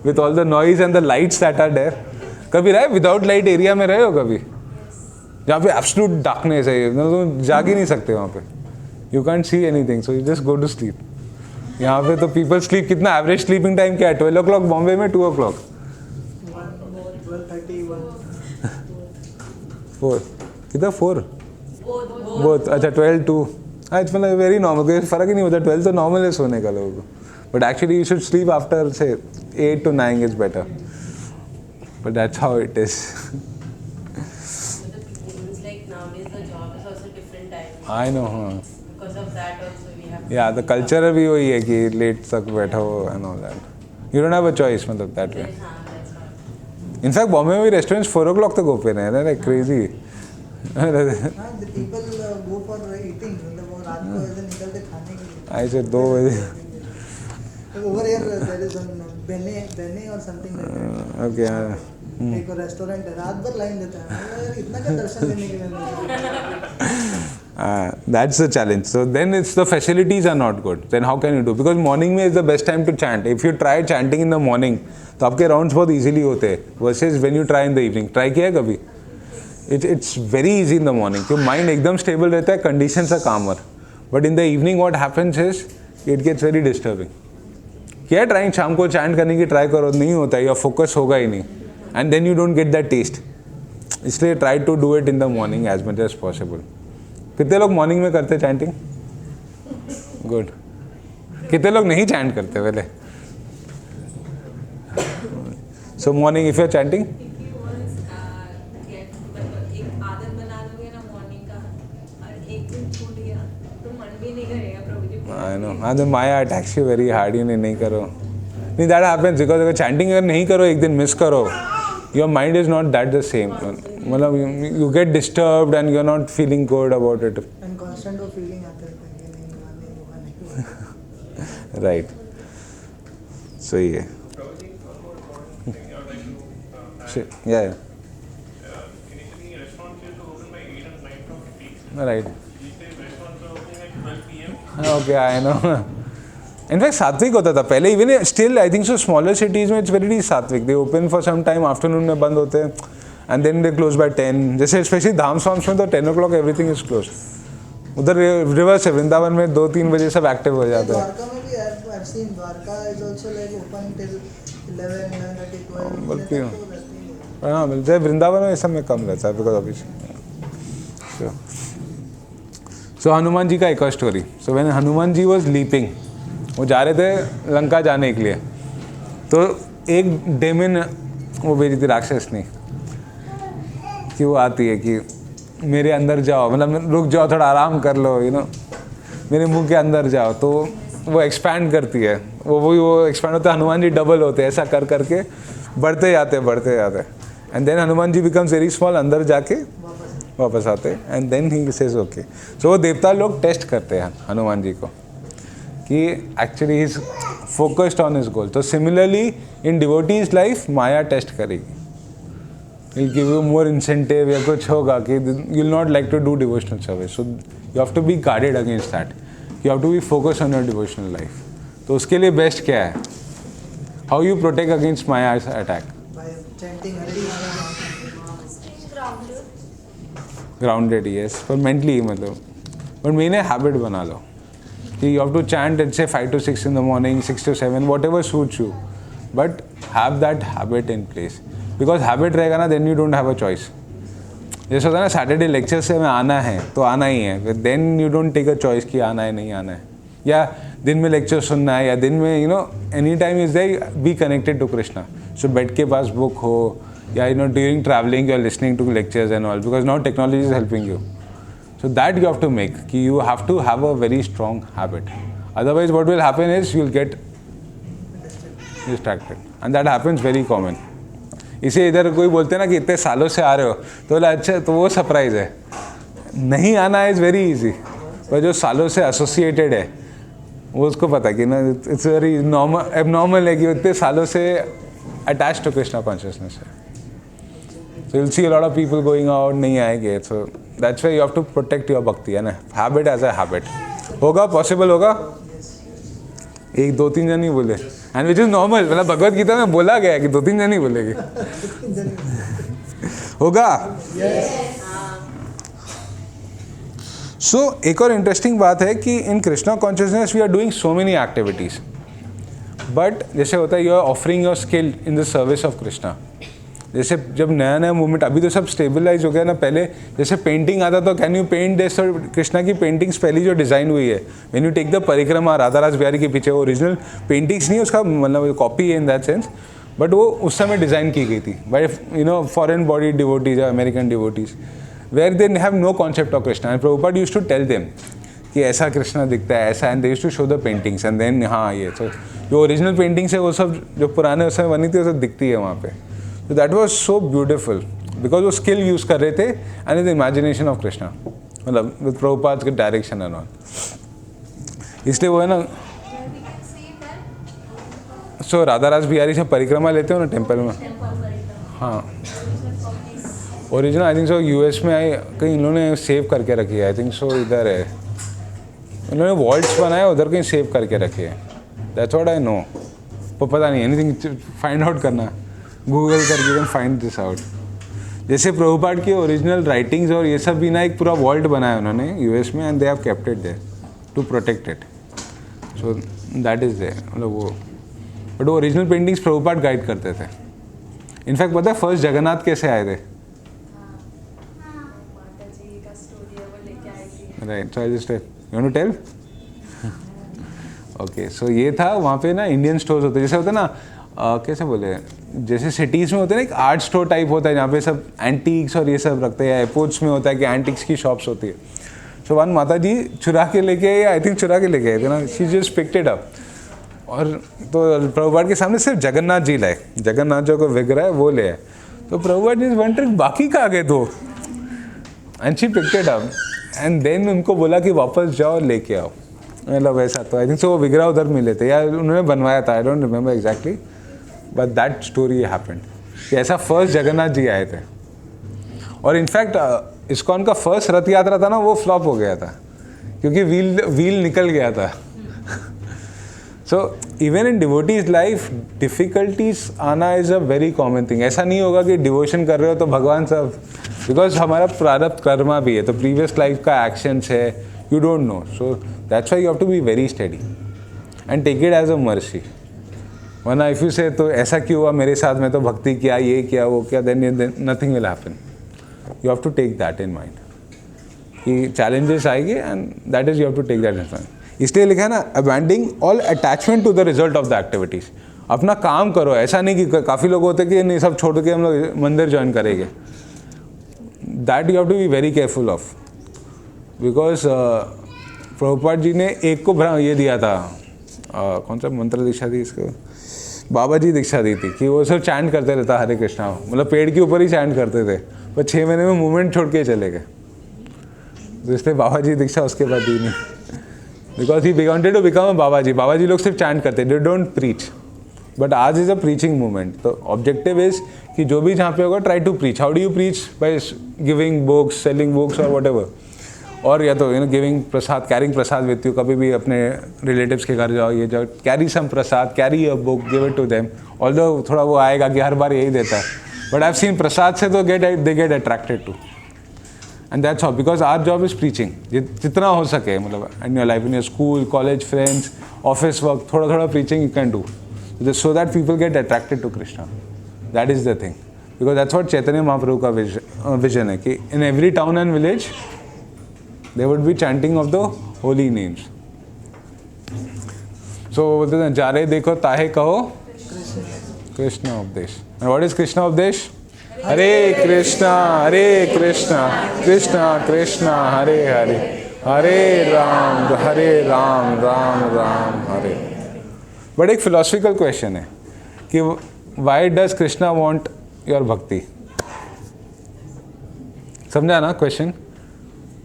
with all the noise and the lights that are there. कभी रहे विदाउट लाइट एरिया में रहे हो कभी जहाँ पे एब्सोल्यूट डार्कनेस है. तुम जाग ही नहीं सकते वहाँ पे. You can't see anything so you just go to sleep. यहाँ पे तो पीपल स्लीप. कितना एवरेज स्लीपिंग टाइम क्या है? 12 o'clock बॉम्बे में, 2 o'clock 12:30 4 कितना 4 बहुत अच्छा 12-2. हाँ इट्स मतलब वेरी नॉर्मल. कोई फ़र्क ही नहीं होता. 12 तो नॉर्मल है सोने का लोगों को. But actually you should sleep after से 8 to 9 is better. But that's how it is. It's like nowadays the job is also different time. I know. हाँ Because of that also we have. या the culture भी वही है कि late तक बैठो and all that. You don't have a choice मतलब that way. Yes, that's all. In fact Bombay में भी रेस्टोरेंट्स 4 o'clock तक ओपन है. Like crazy. हाँ the people go for eating. मतलब वो रात को ऐसे निकलते खाने के लिए. ऐसे 2 बजे. Over here there is one Bene or something like that. Okay. एक रेस्टोरेंट है. रात भर लाइन देता है. यार इतना क्या दर्शन देने के लिए. That's the challenge. So then it's the facilities are not good. Then how can you do? Because morning में is the best time to chant. If you try chanting in the morning, तो आपके rounds बहुत easily होते हैं. Versus when you try in the evening. Try किया है कभी? It's very easy in the morning. क्यों mind एकदम stable रहता है. Conditions are calmer. But in the evening what happens is it gets very disturbing. क्या ट्राइंग शाम को चैंट करने की ट्राई करो नहीं होता है. या फोकस होगा ही नहीं. And then you don't get that taste. इसलिए try to do it in the morning as much as possible. कितने लोग मॉर्निंग में करते चैंटिंग? गुड. कितने लोग नहीं चैंट करते पहले? So morning if you are chanting एक आदत बना लोगे ना मॉर्निंग का और एक दिन छूट गया तो मन भी नहीं करेगा प्रभु जी. आई नो. हाँ तो Maya attacks you very hard. You नहीं करो. नहीं दैट हैपेंस बिकॉज अगर चैंटिंग अगर नहीं करो एक दिन मिस करो your mind is not that the same. मतलब you get disturbed and you're not feeling good about it. And constant वो feeling आता रहता है कि नहीं हुआ नहीं. Right. So yeah. Yeah. Initially, restaurants used to open by 8 and 9 from peak. Right. These days, restaurants are opening at 12 p.m. Okay, I know. In fact सात्विक होता था पहले. Even still I think so smaller cities में it's very sattvik. They open for some time. Afternoon में बंद होते हैं and then they close by 10. जैसे स्पेशली धाम स्वाम्स में तो 10 o'clock एवरीथिंग इज क्लोज. उधर रिवर्स है. वृंदावन में 2-3 बजे सब एक्टिव हो जाते हैं. द्वारका में भी I've seen Dwarka is also like open till 11:30, 12. बल्कि हाँ मिलते हैं. वृंदावन में इस सब में कम रहता है because obviously. So Hanuman ji का एक और story. So when Hanuman ji was leaping, वो जा रहे थे लंका जाने के लिए. तो एक डेमन वो भेजी थी राक्षसनी कि वो आती है कि मेरे अंदर जाओ, मतलब रुक जाओ थोड़ा आराम कर लो, यू नो, मेरे मुंह के अंदर जाओ. तो वो एक्सपैंड करती है. वो एक्सपैंड होते हैं. हनुमान जी डबल होते हैं. ऐसा कर करके बढ़ते जाते. And then Hanuman ji becomes very small. अंदर जाके वापस आते and then he says okay. So वो देवता लोग टेस्ट करते हैं हनुमान जी को कि actually he is focused on his goal. तो similarly in devotees life Maya test करेगी. He'll give you more incentive या कुछ होगा कि you'll not like to do devotional service. So you have to be guarded against that. You have to be focused on your devotional life. तो उसके लिए best क्या है? How you protect against Maya's attack? By chanting Hari Hara. Staying grounded. Grounded, yes. पर mentally मतलब. But मैंने habit बना लो. कि you have to chant at say 5 to 6 in the morning, 6 to 7, whatever suits you. But have that habit in place. Because habit रहेगा ना then you don't have a choice. जैसे होता है ना सैटरडे लेक्चर से हमें आना है तो आना ही है, then you don't take a choice कि आना है नहीं आना है, या दिन में लेक्चर सुनना है, या दिन में you know any time is there be connected to Krishna. So bed के पास बुक हो या you know during travelling you are listening to lectures and all because now technology is helping you. So that you have to make कि you have to have a very strong habit. Otherwise what will happen is you will get distracted and that happens very common. इसे इधर कोई बोलते हैं ना कि इतने सालों से आ रहे हो तो बोला अच्छा तो वो सरप्राइज़ है. नहीं आना इज़ वेरी इजी, पर जो सालों से एसोसिएटेड है वो उसको पता कि ना इट्स वेरी नॉर्मल एबनॉर्मल है कि इतने सालों से अटैच टू कृष्णा कॉन्शियसनेस है. So will see a lot of people going out नहीं आएंगे. So that's why you have to protect your bhakti है ना. हैबिट एज अ हैबिट होगा, पॉसिबल होगा. एक 2-3 जन ही बोले एंड विच इज नॉर्मल. मतलब भगवत गीता में बोला गया है कि 2-3 जन ही बोलेंगे. होगा. सो एक और इंटरेस्टिंग बात है कि in Krishna consciousness we are doing so many activities, but जैसे होता है you are offering your skill in the service of Krishna. जैसे जब नया नया मूवमेंट, अभी तो सब स्टेबलाइज हो गया ना. पहले जैसे पेंटिंग आता तो कैन यू पेंट दिस, और कृष्णा की पेंटिंग्स पहली जो डिज़ाइन हुई है व्हेन यू टेक द परिक्रमा राधाराज बिहारी के पीछे, वो ओरिजिनल पेंटिंग्स नहीं, उसका मतलब कॉपी है इन दैट सेंस, बट वो उस समय डिज़ाइन की गई थी by you know foreign body devotees या American devotees where they have no concept of Krishna. And Prabhupada used to tell them कि ऐसा कृष्णा दिखता है ऐसा, and they used to show the paintings and then हाँ ये तो जो ओरिजिनल पेंटिंग्स है वो सब जो पुराने उस समय बनी थी वो सब दिखती है वहाँ पे. So that was so beautiful because वो skill use कर रहे थे and the imagination of Krishna, मतलब with Prabhupada's direction and all. इसलिए वो है ना. So राधाराज बिहारी से परिक्रमा लेते हो ना टेम्पल में. हाँ original I think so US में आई कहीं इन्होंने सेव करके रखी है. आई थिंक सो इधर है, इन्होंने वॉल्ट्स बनाए उधर कहीं सेव करके रखे है. That's what I know. पर पता नहीं, एनीथिंग फाइंड आउट करना, गूगल करके कैन फाइंड दिस आउट. जैसे प्रभुपाद की ओरिजिनल राइटिंग्स और ये सब भी ना एक पूरा वॉल्ट बनाया उन्होंने यूएस में and they have kept it there to protect it. So that is there. मतलब वो बट वो ओरिजिनल पेंटिंग्स प्रभुपाद गाइड करते थे. इनफैक्ट पता है फर्स्ट जगन्नाथ कैसे आए थे? माता जी का स्टोरी है वो लेके आई थी. Right. So I just you want to tell. Okay. So ये था वहाँ पे ना इंडियन स्टोर्स होते जैसे होते ना कैसे बोले, जैसे सिटीज़ में होते हैं ना एक आर्ट स्टोर टाइप होता है जहाँ पे सब एंटीक्स और ये सब रखते हैं. एयरपोर्ट्स में होता है कि एंटीक्स की शॉप्स होती है. सो वन माता जी चुरा के लेके आए, आई थिंक चुरा के लेके आए थे ना. She just picked it up. और तो प्रभुपाद के सामने सिर्फ जगन्नाथ जी लाए, जगन्नाथ जो को विग्रह है वो ले आए. तो प्रभुपाद जी वंडरिंग बाकी कहाँ गए तो, and she picked it up and then उनको बोला कि वापस जाओ लेके आओ. मतलब वैसा. तो आई थिंक सो वो विग्रह उधर मिले थे या उन्होंने बनवाया था, I don't remember exactly, but that story happened कि ऐसा फर्स्ट जगन्नाथ जी आए थे. और इनफैक्ट इस्कॉन का फर्स्ट रथ यात्रा था ना वो फ्लॉप हो गया था क्योंकि व्हील निकल गया था. So even in devotees life difficulties आना is a very common thing. ऐसा नहीं होगा कि डिवोशन कर रहे हो तो भगवान सब, बिकॉज हमारा प्रारब्ध कर्मा भी है तो प्रीवियस लाइफ का एक्शंस है, you don't know. So that's why you have to be very steady and take it as a mercy. वरना इफ़ यू से तो ऐसा क्यों हुआ मेरे साथ, में तो भक्ति किया ये किया वो किया, then nothing will happen. You have to take that in mind कि चैलेंजेस आएंगे and that is you have to take that in mind. इसलिए लिखा है ना abandoning all attachment to the result of the activities. अपना काम करो. ऐसा नहीं कि काफ़ी लोग होते कि नहीं सब छोड़ के हम लोग मंदिर ज्वाइन करेंगे. That you have to be very careful of because Prabhupada ji ने एक को ये दिया था, कौन सा मंत्र दीक्षा दी इसको, बाबा जी दीक्षा दी थी कि वो सिर्फ चैंट करते रहता हरे कृष्णा. मतलब पेड़ के ऊपर ही चैंट करते थे. पर 6 महीने में मूवमेंट छोड़ के चले गए, तो इसलिए बाबा जी दीक्षा उसके बाद दी नहीं, because he wanted to become a baba ji. बाबा जी लोग सिर्फ चैंट करते, दे डोंट प्रीच, बट आज इज अ प्रीचिंग मूवमेंट. तो ऑब्जेक्टिव इज कि जो भी जहाँ पे होगा try to preach. How do you preach? By giving books, selling books और वट एवर, और या तो giving prasad, carrying prasad with you. कभी भी अपने रिलेटिव्स के घर जाओ, ये जाओ, carry some prasad, carry a book, give it to them. Although थोड़ा वो आएगा कि हर बार यही देता है, but I have seen prasad से तो they get attracted to. And that's all, because our job is preaching. जितना हो सके, मतलब in your life, in your school, college, friends, office work, थोड़ा थोड़ा preaching you can do, so that people get attracted to Krishna. That is the thing, because that's what Chaitanya Mahaprabhu का vision है कि in every town and village there would be chanting of the holy names. So बोलते हैं जारे देखो ताहे कहो कृष्ण उपदेश. And what is Krishna upadesh? Hare Krishna Krishna Krishna Hare Hare, Hare Ram Ram Ram Hare. But एक फिलोसफिकल क्वेश्चन है कि why does Krishna want your bhakti? समझा ना क्वेश्चन?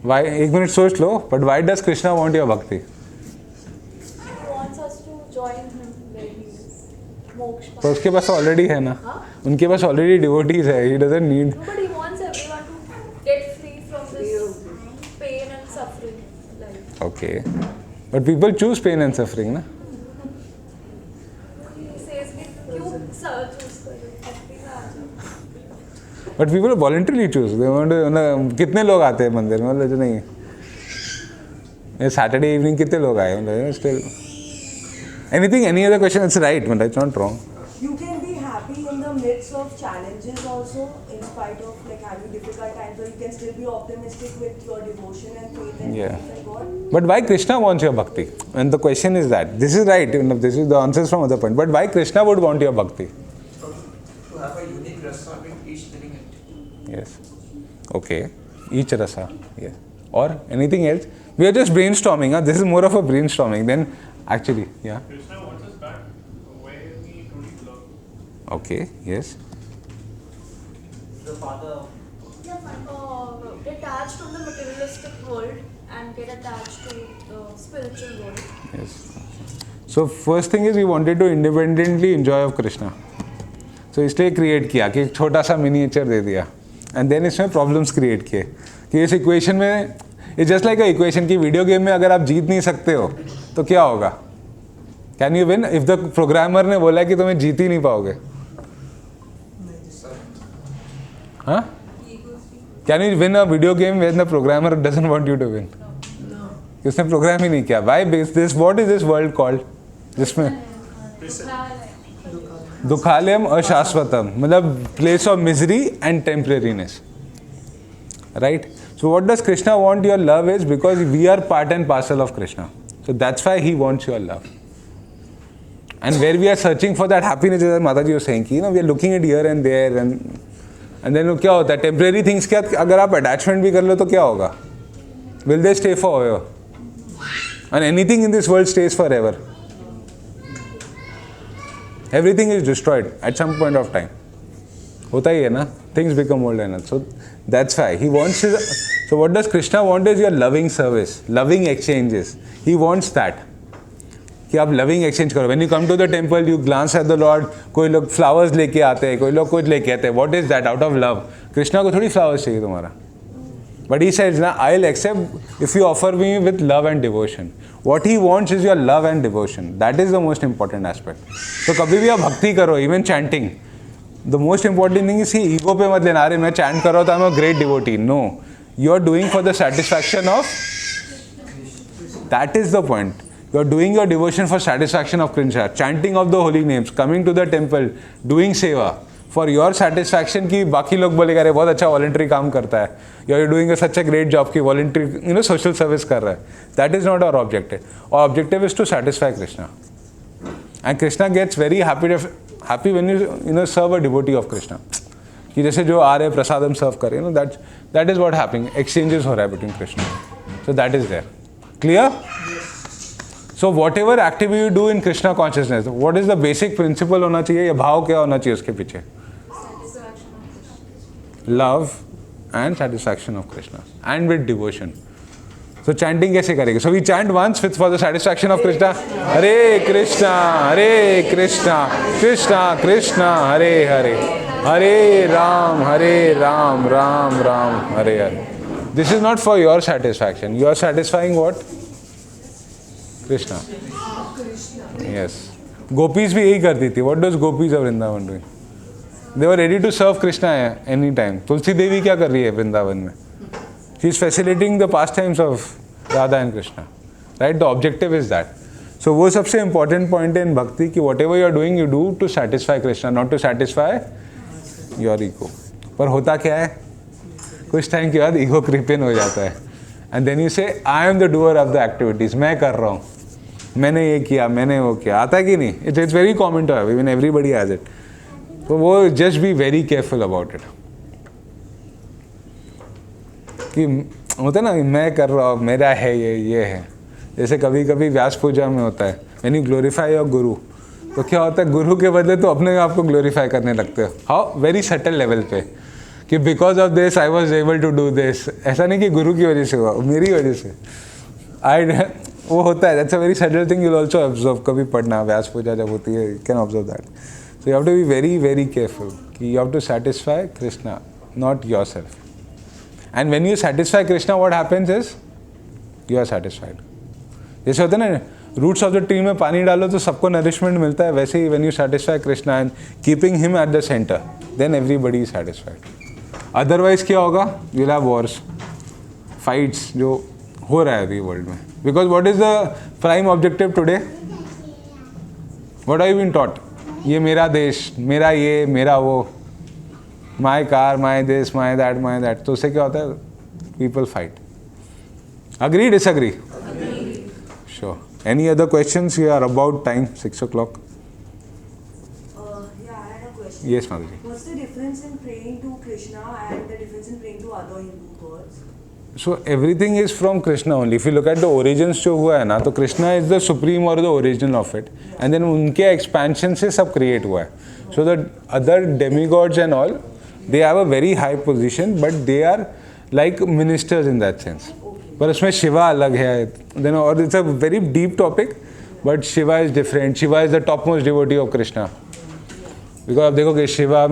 वाई, एक मिनट सोच लो, but why does Krishna want your bhakti? He wants us to join him where he is. Moksha. तो उसके पास ऑलरेडी है ना, उनके पास ऑलरेडी डिवोटीज है, he doesn't need. No, but he wants everyone to get free from this pain and suffering life. Okay, but people choose pain and suffering ना. He says कि क्यों choose करो, भक्ति में आ जाओ. But people voluntarily choose. कितने लोग आते हैं मंदिर में, मतलब जो नहीं, सैटरडे इवनिंग कितने लोग आए, मतलब still anything, any other question, it's right, मतलब it's not wrong. You can be happy in the midst of challenges also, in spite of like having difficult times, but you can still be optimistic with your devotion and faith and Yeah. faith in God. But why Krishna wants your bhakti? And the question is that, this is right, this is the answers from other point, but why Krishna would want your bhakti? To have a unique rasa with each living entity. Yes. Okay. Each rasa. Yes. Or anything else? We are just brainstorming. Huh? This is more of a brainstorming than actually. Yeah. Krishna wants us back where we truly belong. Okay. Yes. The father Detached from the materialistic world and get attached to the spiritual world. Yes. So first thing is we wanted to independently enjoy of Krishna. So इसलिए create किया कि एक छोटा सा miniature दे दिया, and then इसमें problems create किए कि इस इक्वेशन में, it's just like a equation की वीडियो गेम में अगर आप जीत नहीं सकते हो तो क्या होगा? Can you win if the programmer ने बोला कि तुम्हें जीत ही नहीं पाओगे? हाँ, can you win a video game when the programmer doesn't want you to win? उसने प्रोग्राम ही नहीं किया. Why base this, what is this world called, जिसमें दुखालयम अशाश्वतम, मतलब place of misery and temporariness, right? So what does Krishna want your love is because we are part and parcel of Krishna. So that's why he wants your love. And where we are searching for that happiness, as Mataji was saying, you know, we are looking at here and there and then क्या होता है, temporary things के साथ अगर आप attachment भी कर लो तो क्या होगा? Will they stay forever? And anything in this world stays forever. Everything is destroyed at some point of time. होता ही है ना, things become old and old. So that's why he wants his, so what does Krishna want is your loving service, loving exchanges. He wants that. कि आप loving exchange करो. When you come to the temple, you glance at the Lord. कोई लोग flowers लेके आते हैं, कोई लोग कुछ लेके आते हैं. What is that? Out of love. Krishna को थोड़ी flowers चाहिए तुम्हारा. But he says, ना, I'll accept if you offer me with love and devotion. What he wants is your love and devotion. That is the most important aspect. तो कभी भी आप भक्ति करो, even chanting. The most important thing is he ego पे मत लेना, अरे मैं chant कर रहा हूँ तो I'm a great devotee. No, you are doing for the satisfaction of. That is the point. You are doing your devotion for satisfaction of Krishna. Chanting of the holy names, coming to the temple, doing seva for your satisfaction कि बाकी लोग बोलेगा अरे बहुत अच्छा voluntary काम करता है. You are doing such a great job कि voluntary social service कर रहा है. That is not our objective. Our objective is to satisfy Krishna. And Krishna gets very happy when you serve a devotee of Krishna. कि जैसे जो आ रहे प्रसाद हम सर्व कर रहे हैं, that is what happening. Exchanges हो रहा है between Krishna. So that is there. Clear? So whatever activity you do in Krishna consciousness, what is the basic principle होना चाहिए या भाव क्या होना चाहिए उसके पीछे? Love, and satisfaction of Krishna and with devotion. So chanting कैसे करेंगे? So we chant once with for the satisfaction of Krishna. Hare Krishna, Krishna Krishna, Hare Hare, Hare Ram, Ram Ram, Hare Hare. This is not for your satisfaction. You are satisfying what? Krishna. Yes. Gopis भी यही करती थी. What does Gopis of Vrindavan doing? They were ready to serve Krishna any time. Tulsi Devi क्या कर रही है वृंदावन में? She is facilitating the pastimes of Radha and Krishna. Right? The objective is that. So वो सबसे important point in bhakti कि whatever you are doing, you do to satisfy Krishna, not to satisfy your ego. पर होता क्या है? कुछ time के बाद ego creep in हो जाता है. And then you say, I am the doer of the activities. मैं कर रहा हूँ. मैंने ये किया, मैंने वो किया. आता है कि नहीं? It's very common to have. Even everybody has it. तो वो just be very careful about it. कि होता है ना, मैं कर रहा हूँ, मेरा है ये है. जैसे कभी कभी व्यास पूजा में होता है, when you glorify your guru, तो क्या होता है, गुरु के बदले तो अपने आप को ग्लोरीफाई करने लगते हो. हाउ? वेरी सटल लेवल पे कि because of this I was able to do this. ऐसा नहीं कि गुरु की वजह से हुआ, मेरी वजह से. वो होता है. That's a very subtle thing. You will also observe. कभी पढ़ना व्यास पूजा जब होती है, you can observe that. So you have to be very very careful कि you have to satisfy Krishna, not yourself. And when you satisfy Krishna, what happens is you are satisfied. जैसे होता है ना, रूट्स ऑफ द ट्री में पानी डालो तो सबको नरिशमेंट मिलता है, वैसे ही when you satisfy Krishna and keeping him at the centre, then everybody is satisfied. Otherwise क्या होगा? You will have wars, fights जो हो रहा है अभी वर्ल्ड में. Because what is the prime objective today? What are you been taught? ये मेरा देश, मेरा ये, मेरा वो, my car, my this, my that. तो उससे क्या होता है? People fight. Agree, disagree? Sure. Any other questions? We are about time, 6 o'clock. Yeah, I had a question. Yes, Madhuri. What's the difference in praying to Krishna and the difference in praying to other Hindu gods? So everything is from Krishna only. If you look at the origins जो हुआ है ना, तो Krishna is the supreme or the origin of it. And then उनके expansion से सब create हुआ है. So the other demigods and all, they have a very high position, but they are like ministers in that sense. पर उसमें शिवा अलग है. Then और it's a very deep topic, but Shiva is different. Shiva is the top most devotee of Krishna. Because आप देखोगे शिवा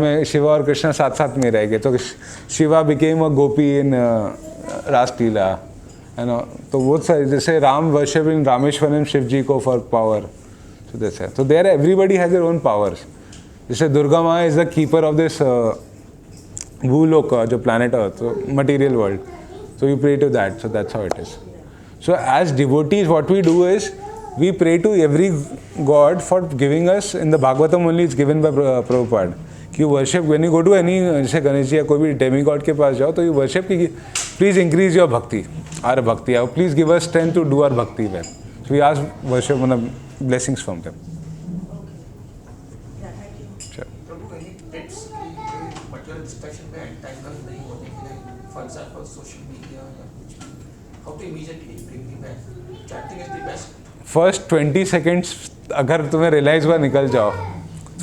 और कृष्णा साथ साथ में रहेंगे, तो शिवा बिकेम अ गोपी इन रासलीला, है ना. तो वो जैसे राम वर्शिप इन रामेश्वरम शिव जी को for power. So that's it. तो there everybody has their own powers. जैसे Durga maa is the keeper of this Bhulok, जो planet Earth, material world. So you pray to that. So that's how it is. So as devotees, what we do is we pray to every god for giving us. In the Bhagavatam only it's given by Prabhupada. You worship when you go to any, जैसे गणेश जी या कोई भी demigod के पास जाओ, तो you worship कि please increase your bhakti, our bhakti. Please give us strength to do our bhakti well. So we ask worship blessings from them. Yeah, thank you. Sure. Prabhu any tips कि material distraction में time का नहीं होने के लिए, for example social media या कुछ भी, how to immediately bring me back? Chanting is the best. First 20 seconds अगर तुम्हें रियलाइज हुआ, निकल जाओ.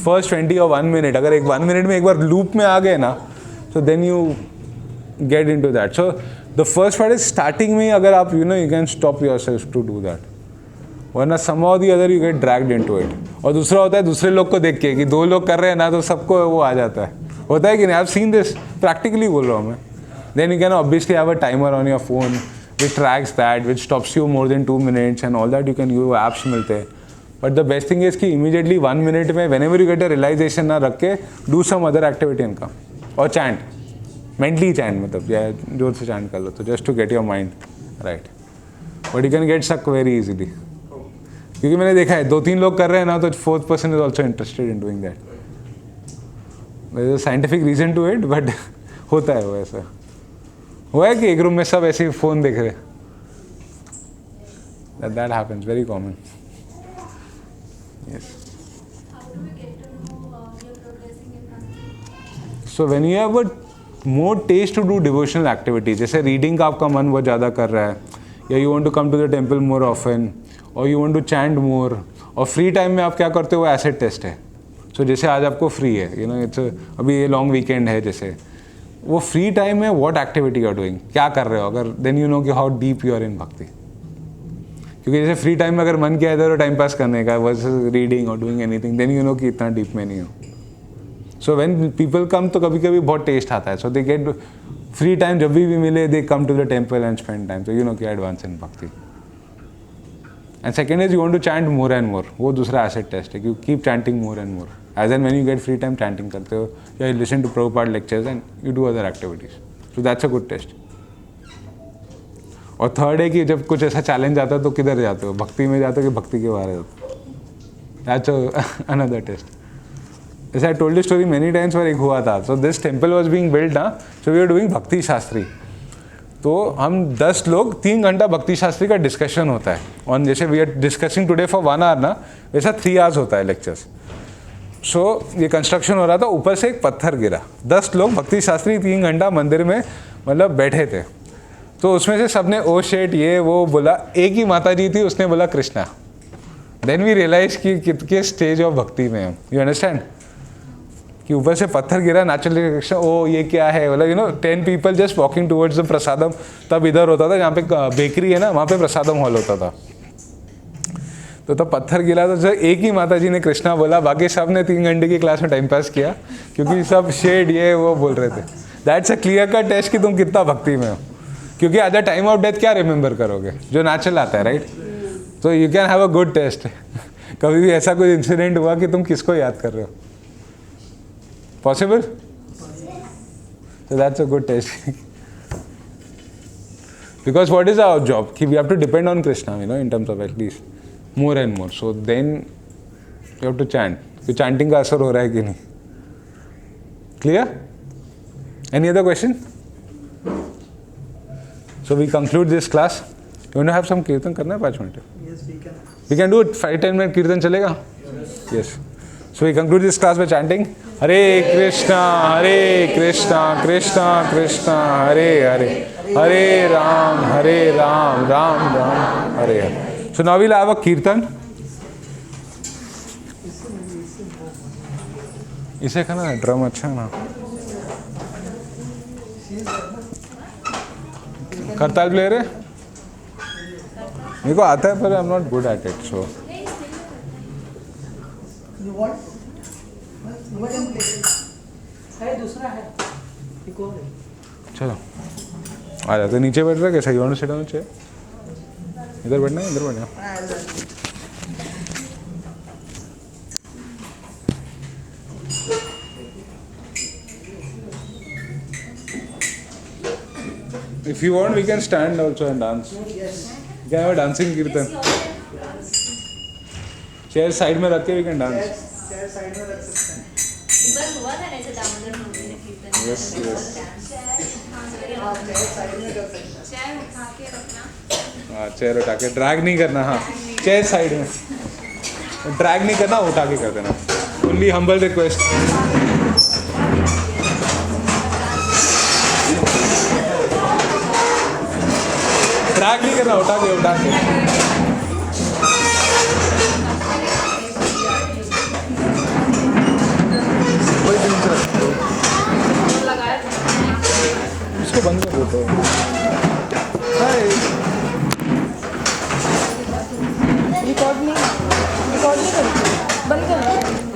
फर्स्ट 20 और 1 मिनट, अगर एक 1 मिनट में एक बार लूप में आ गए ना, तो then you get into that. So the first part is starting में, अगर आप you can stop yourself to do that, वरना somehow the other you get dragged into it. और दूसरा होता है दूसरे लोग को देख के कि 2 लोग कर रहे हैं ना, तो सबको वो आ जाता है. होता है कि नहीं? I have seen this, practically बोल रहा हूँ मैं. Then you can obviously have a timer on your phone which tracks that, which stops you more than 2 minutes and all that. You can use apps मिलते हैं. But the best thing is कि immediately 1 minute में whenever you get a realization ना रख के do some other activity इनका, और chant, mentally chant, मतलब या जोर से chant कर लो, तो just to get your mind right. But you can get stuck very easily. क्योंकि मैंने देखा है 2-3 लोग कर रहे हैं ना, तो 4th person is also interested in doing that. There is a scientific reason to it, but होता है वो ऐसा. हुआ है कि एक रूम में सब ऐसे ही फोन देख रहे. That happens, very common. Yes. How do we get to know you're progressing in bhakti? So when you have a more taste to do devotional activities, जैसे रीडिंग का आपका मन बहुत ज़्यादा कर रहा है, या you want to come to the temple more often, और you want to chant more, और फ्री टाइम में आप क्या करते हो? एसिड टेस्ट है. सो जैसे आज आपको फ्री है, इट्स अभी ये लॉन्ग वीकेंड है, जैसे वो फ्री टाइम में what activity you are doing, क्या कर रहे हो, अगर देन यू नो कि how deep you are in bhakti. क्योंकि जैसे फ्री टाइम में अगर मन किया इधर टाइम पास करने का वर्सेस रीडिंग और doing anything, then you know कि इतना डीप में नहीं हो. सो व्हेन पीपल कम तो कभी कभी बहुत टेस्ट आता है. So they get free time, जब भी मिले they come to the temple and spend time. तो यू नो कि advance in bhakti. And second is you want to chant more and more. वो दूसरा एसिड टेस्ट है कि keep chanting more and more. As and when you get free time chanting करते हो, या you listen to Prabhupada lectures and you do other activities. So that's a good test. और third है कि जब कुछ ऐसा चैलेंज आता है तो किधर जाते हो, भक्ति में जाते हो कि भक्ति के बाहर जाते हो. That's another test. जैसे I told the story many times, पर एक हुआ था. So this temple was being build ना, सो वी आर डूइंग भक्ति शास्त्री. तो हम 10 लोग 3 घंटा भक्ति शास्त्री का डिस्कशन होता है. और जैसे we are discussing today for 1 hour ना, वैसा 3 आवर्स होता है लेक्चर्स. सो ये कंस्ट्रक्शन हो रहा था, ऊपर से एक पत्थर गिरा. 10 लोग भक्ति शास्त्री 3 घंटा मंदिर में मतलब बैठे थे. तो उसमें से सबने ओ शेट ये वो बोला. एक ही माता जी थी, उसने बोला कृष्णा. देन वी रियलाइज कि कितने स्टेज ऑफ भक्ति में हम. यू अंडरस्टैंड कि ऊपर से पत्थर गिरा, नेचुरली कृष्णा. ओ ये क्या है, मतलब you know 10 people just walking towards the prasadam. तब इधर होता था जहाँ पे बेकरी है ना, वहाँ पे प्रसादम हॉल होता था. तो तब पत्थर गिरा तो एक ही माता जी ने कृष्णा बोला, बाकी सब ने 3 घंटे की क्लास में टाइम पास किया क्योंकि सब शेड ये वो बोल रहे थे. दैट्स अ क्लियर का टेस्ट कि तुम कितना भक्ति में हो. क्योंकि at the time of death क्या रिमेंबर करोगे, जो नेचुरल आता है, राइट. तो you can have a good test. कभी भी ऐसा कोई इंसिडेंट हुआ कि तुम किसको याद कर रहे हो, possible. So that's a good test. Because what is our job? कि we have to depend on Krishna, you know, in terms of at least more and more. So then you have to chant. कि chanting का असर हो रहा है कि नहीं. Clear? Any other question? So we conclude this class. You want to have some kirtan करना है 5 minute? Yes, we can. We can do it. 5-10 minute kirtan चलेगा? Yes. So we conclude this class by chanting Hare Krishna, Krishna Krishna, Hare Hare, Hare Ram, Ram Ram, Hare Hare. So now we'll have a kirtan. इसे का ना drum अच्छा है ना. करताल player है, मेरे को आता है पर I am not good at it. So You want? You can play. है दूसरा है. एक और है. चलो आ जाते. नीचे बैठ रहा है कैसा, you want to sit on chair. इधर बैठना है, इधर बैठना. If you want, we can stand also and dance. Yes. We can have a dancing kirtan. Chair side में रख के we can dance. Chair side में रख सकते हैं. बस हुआ था ऐसे दामोदर मूवी में कीर्तन. Yes, yes. आप चेयर साइड में कर सकते हैं. चेयर उठा के रखना. हाँ चेयर उठा के ड्रैग नहीं करना. हाँ चेयर साइड में ड्रैग नहीं करना, उठा के कर देना. Only humble request. ड्रैग नहीं करना, उठा के. इसको बंद कर दो. रिकॉर्ड नहीं करते, बंद कर.